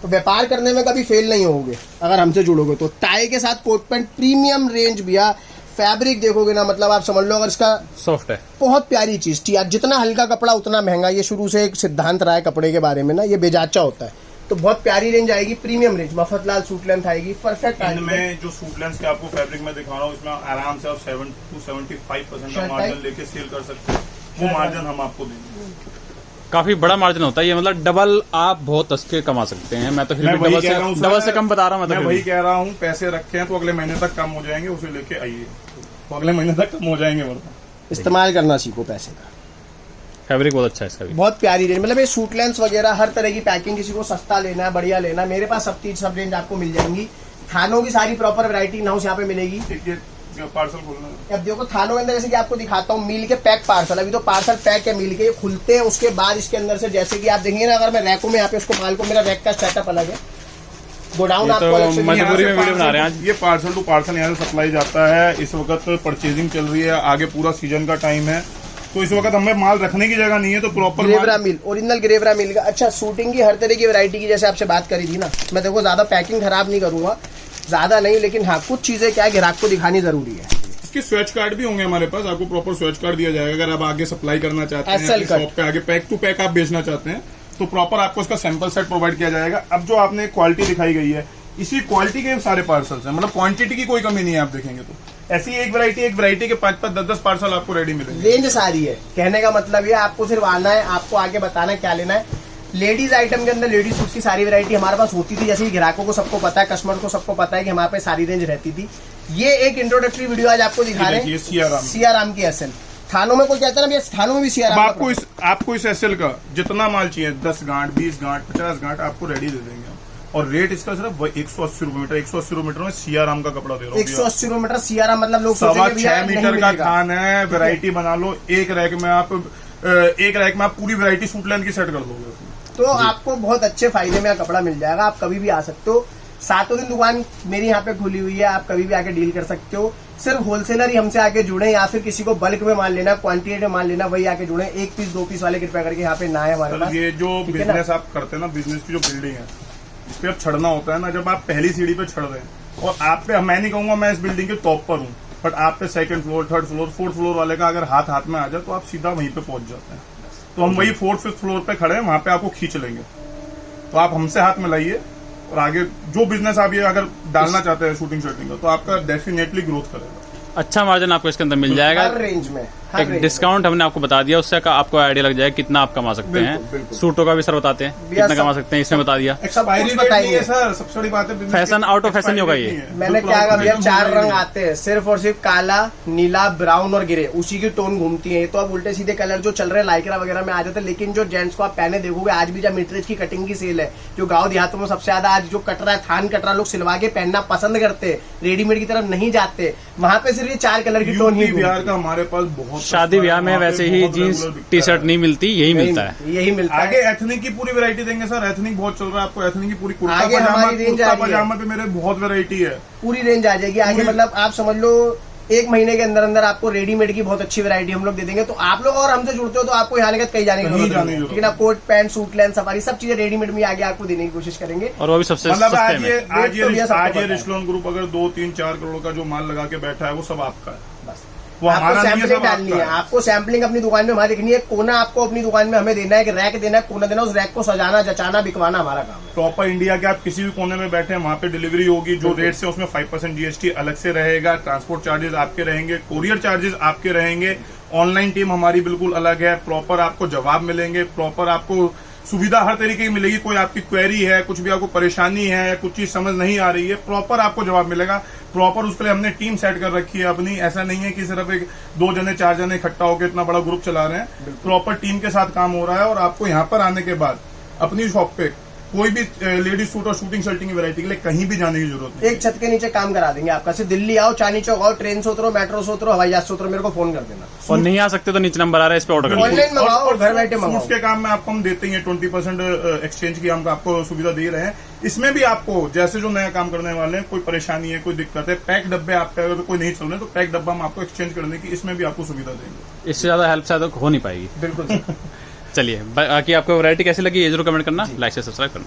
तो व्यापार करने में कभी फेल नहीं होगे अगर हमसे जुड़ोगे तो। टाई के साथ कोट पैंट प्रीमियम रेंज भैया, फैब्रिक देखोगे ना, मतलब आप समझ लो अगर इसका सॉफ्ट है, बहुत प्यारी चीज थी। जितना हल्का कपड़ा उतना महंगा, ये शुरू से एक सिद्धांत रहा है कपड़े के बारे में ना, ये बेजाचा होता है। तो बहुत प्यारी रेंज आएगी, premium range, Mafatlal suit length आएगी, परफेक्ट। इनमें जो सूट लेंथ के आपको फैब्रिक में दिखा रहा हूँ, इसमें आराम से आप 7 to 75% का मार्जिन लेके सेल कर सकते हैं। वो मार्जिन हम आपको देंगे। काफी बड़ा मार्जिन होता है ये, मतलब डबल आप बहुत असके कमा सकते हैं। मैं तो फिर भी डबल से कम बता रहा हूँ। मैं वही कह रहा हूँ, पैसे रखे हैं तो अगले महीने तक कम हो जाएंगे, उसे लेके आइए, तो अगले महीने तक कम हो जाएंगे। मतलब इस्तेमाल करना सीखो पैसे का। फैब्रिक बहुत अच्छा है इसका भी, बहुत प्यारी रेंज, मतलब ये सूट लेंस वगैरह हर तरह की पैकिंग, किसी को सस्ता लेना है, बढ़िया लेना है, मेरे पास सब रेंज आपको मिल जाएंगी। थानों की सारी प्रॉपर वैरायटी इन हाउस यहाँ पे मिलेगी। पार्सल खोलना, अब देखो थानों के अंदर जैसे कि आपको दिखाता हूँ मील के पैक पार्सल, अभी तो पार्सल पैक है मील के, ये खुलते हैं। उसके बाद इसके अंदर से जैसे कि आप देखेंगे ना, अगर मैं रैकों में यहाँ पे उसको माल को, मेरा रैक का सेटअप अलग है, गोडाउन आपको अलग से। मजबूरी में वीडियो बना रहे हैं आज। ये पार्सल टू पार्सल यहाँ से सप्लाई जाता है। इस वक्त परचेजिंग चल रही है, आगे पूरा सीजन का टाइम है, तो इस वक्त हमें माल रखने की जगह नहीं है, तो प्रॉपर ग्रेवरा मिल, ओरिजिनल ग्रेवरा मिल का। अच्छा, शूटिंग की हर तरह की वैरायटी की, जैसे आपसे बात करी थी ना, मैं देखो ज्यादा पैकिंग खराब नहीं करूंगा, ज्यादा नहीं, लेकिन हाँ कुछ चीजें क्या है ग्राहक को दिखानी जरूरी है। इसके स्वेच कार्ड भी होंगे हमारे पास, आपको प्रॉपर स्वेच कार्ड दिया जाएगा। अगर आप आगे सप्लाई करना चाहते हैं, शॉप पे आगे पैक टू पैक आप बेचना चाहते हैं, तो प्रॉपर आपको इसका सैंपल सेट प्रोवाइड किया जाएगा। अब जो आपने क्वालिटी दिखाई गई है, इसी क्वालिटी के सारे पार्सल्स हैं, मतलब क्वांटिटी की कोई कमी नहीं है। आप देखेंगे तो ऐसी एक वैरायटी के 5-5, 10-10 पार्सल आपको रेडी मिलेंगे। रेंज सारी है, कहने का मतलब ये आपको सिर्फ आना है, आपको आगे बताना है क्या लेना है। लेडीज आइटम के अंदर लेडीज सूट की सारी वैरायटी हमारे पास होती थी, जैसे ग्राहकों को सबको पता है, कस्टमर को सबको पता है कि हमारे पास सारी रेंज रहती थी। ये एक इंट्रोडक्टरी वीडियो आज आपको दिखा रहे हैं, सियाराम की एसएल। थानों में कोई कहता है ना, थानों में भी सियाराम। आपको इस एसएल का जितना माल चाहिए, 10 गांठ, 20 गांठ, 50 गांठ आपको रेडी दे देंगे। और रेट इसका सिर्फ 180 रुपए मीटर, 180 रुपए मीटर में सियाराम का कपड़ा दे रहा हूँ। 180 रुपए मीटर सियाराम, मतलब लोग 6 मीटर का थान है, वैरायटी बना लो। एक रैक में आप पूरी वैरायटी सूट लेंथ की सेट कर दोगे, तो आपको बहुत अच्छे फायदे में कपड़ा मिल जाएगा। आप कभी भी आ सकते हो, 7 दिन दुकान मेरी यहाँ पे खुली हुई है, आप कभी भी आके डील कर सकते हो। सिर्फ होलसेलर ही हमसे आके जुड़े, या फिर किसी को बल्क में माल लेना, क्वांटिटी में माल लेना, वही आके जुड़े। 1 पीस 2 पीस वाले कृपया करके यहाँ पे ना है हमारे पास। ये जो बिजनेस आप करते हैं ना, बिजनेस की जो बिल्डिंग है, इस पे अब चढ़ना होता है ना, जब आप पहली सीढ़ी पे चढ़ रहे हैं, और आप पे, मैं नहीं कहूंगा मैं इस बिल्डिंग के टॉप पर हूँ, बट आप पे 2nd floor, 3rd floor, 4th floor वाले का अगर हाथ में आ जाए, तो आप सीधा वहीं पे पहुंच जाते हैं। तो हम वही 4th 5th फ्लोर पे खड़े हैं, वहां पे आपको खींच लेंगे। तो आप हमसे हाथ मिलाइए, और आगे जो बिजनेस आप ये अगर डालना चाहते हैं शूटिंग शर्टिंग का, तो आपका डेफिनेटली ग्रोथ करेगा। अच्छा मार्जिन आपको इसके अंदर मिल जाएगा, हर रेंज में। एक डिस्काउंट हमने आपको बता दिया, उससे आपको आइडिया लग जाएगा कितना आप कमा सकते हैं। सूटों का भी सर बताते हैं कितना कमा सकते हैं, इसमें बता दिया। एक्सपायरी बताइए सर, सबसे बड़ी बात है फैशन आउट ऑफ फैशन होगा ये। मैंने क्या कहा भैया, 4 रंग आते हैं, सिर्फ और सिर्फ काला, नीला, ब्राउन और ग्रे, उसी की टोन घूमती है। तो अब उल्टे सीधे कलर जो चल रहे हैं लाइक्रा वगैरह में आ जाते हैं, लेकिन जो जेंट्स को आप पहने देखोगे, आज भी जब मीटरेज की कटिंग की सेल है, जो गाँव देहातों में सबसे ज्यादा आज जो कटरा है, थान कटरा लोग सिलवा के पहनना पसंद करते हैं, रेडीमेड की तरफ नहीं जाते, वहां पे सिर्फ ये 4 कलर की टोन ही। बिहार का हमारे पास बहुत शादी ब्याह में वैसे ही जीन्स टी शर्ट नहीं मिलती, यही मिलता है। यही मिलता है। आगे एथनिक की पूरी वैरायटी देंगे सर, एथनिक बहुत चल रहा है, आपको एथनिक की पूरी कुर्ता आगे पजामा, हमारी रेंज कुर्ता आ रही है। पजामा पे मेरे बहुत वैरायटी है। पूरी रेंज आ जाएगी आगे, मतलब आप समझ लो 1 महीने के अंदर अंदर आपको रेडीमेड की बहुत अच्छी वैरायटी हम लोग दे देंगे। तो आप लोग और हमसे जुड़ते हो तो आपको यहाँ के कहीं जाने की कहीं जरूरत जाने की नहीं है। जरूरत लेकिन आप coat pant suit length safari सब चीजें रेडीमेड में आगे आपको देने की कोशिश करेंगे। और वो भी सबसे मतलब सस्ते आज में। ये रेट तो भैया सबको पता है। रिस्टोरेंट ग्रुप अगर 2, 3, 4 करोड़ का जो माल लगा के बैठा है वो सब आपका है, बस वो आपको हमारा नहीं है, सैम्पलिंग सब डालनी है। आपका है। आपको सैम्पलिंग अपनी दुकान में हमारी दिखनी है। कोना आपको अपनी दुकान में हमें देना है कि रैक देना है, कोना देना है, उस रैक को सजाना, जचाना, बिकवाना हमारा काम है। प्रॉपर इंडिया के आप किसी भी कोने में बैठे हैं वहां पे डिलीवरी होगी। जो रेट से उसमें 5% जीएसटी अलग से रहेगा, ट्रांसपोर्ट चार्जेस आपके रहेंगे, कोरियर चार्जेस आपके रहेंगे। ऑनलाइन टीम हमारी बिल्कुल अलग है, प्रॉपर आपको जवाब मिलेंगे, प्रॉपर आपको सुविधा हर तरीके की मिलेगी। कोई आपकी क्वेरी है, कुछ भी आपको परेशानी है या कुछ चीज समझ नहीं आ रही है, प्रॉपर आपको जवाब मिलेगा। प्रॉपर उसके लिए हमने टीम सेट कर रखी है अपनी। ऐसा नहीं है कि सिर्फ 2 जने 4 जने इकट्ठा होकर इतना बड़ा ग्रुप चला रहे हैं। प्रॉपर टीम के साथ काम हो रहा है। और आपको यहाँ पर आने के बाद अपनी शॉप पे कोई भी लेडीज सूट और शूटिंग शर्टिंग की वैरायटी के लिए कहीं भी जाने की जरूरत नहीं। एक छत के नीचे काम करा देंगे आपका। सिर्फ दिल्ली आओ, चांदनी चौक आओ, ट्रेन से उतरो, मेट्रो से उतरो, हवाई जहाज से उतरो, मेरे को फोन कर देना। और नहीं आ सकते तो नीचे नंबर आ रहा है, इस पे ऑर्डर कर ऑनलाइन लीजिए। मंगाओ और घर बैठे मंगाओ। सूट्स के काम में आपको हम देते ही हैं 20% एक्सचेंज की हम आपको सुविधा दे रहे हैं। इसमें भी आपको जैसे जो नया काम करने वाले हैं, कोई परेशानी है, कोई दिक्कत है, पैक डब्बे आपके अगर कोई नहीं चल रहे तो पैक डब्बा हम आपको एक्सचेंज करने की इसमें भी आपको सुविधा देंगे। इससे ज्यादा हेल्प शायद हो नहीं पाएगी। बिल्कुल। चलिए, बाकी आपको वैरायटी कैसी लगी ये जरूर कमेंट करना, लाइक से सब्सक्राइब करना।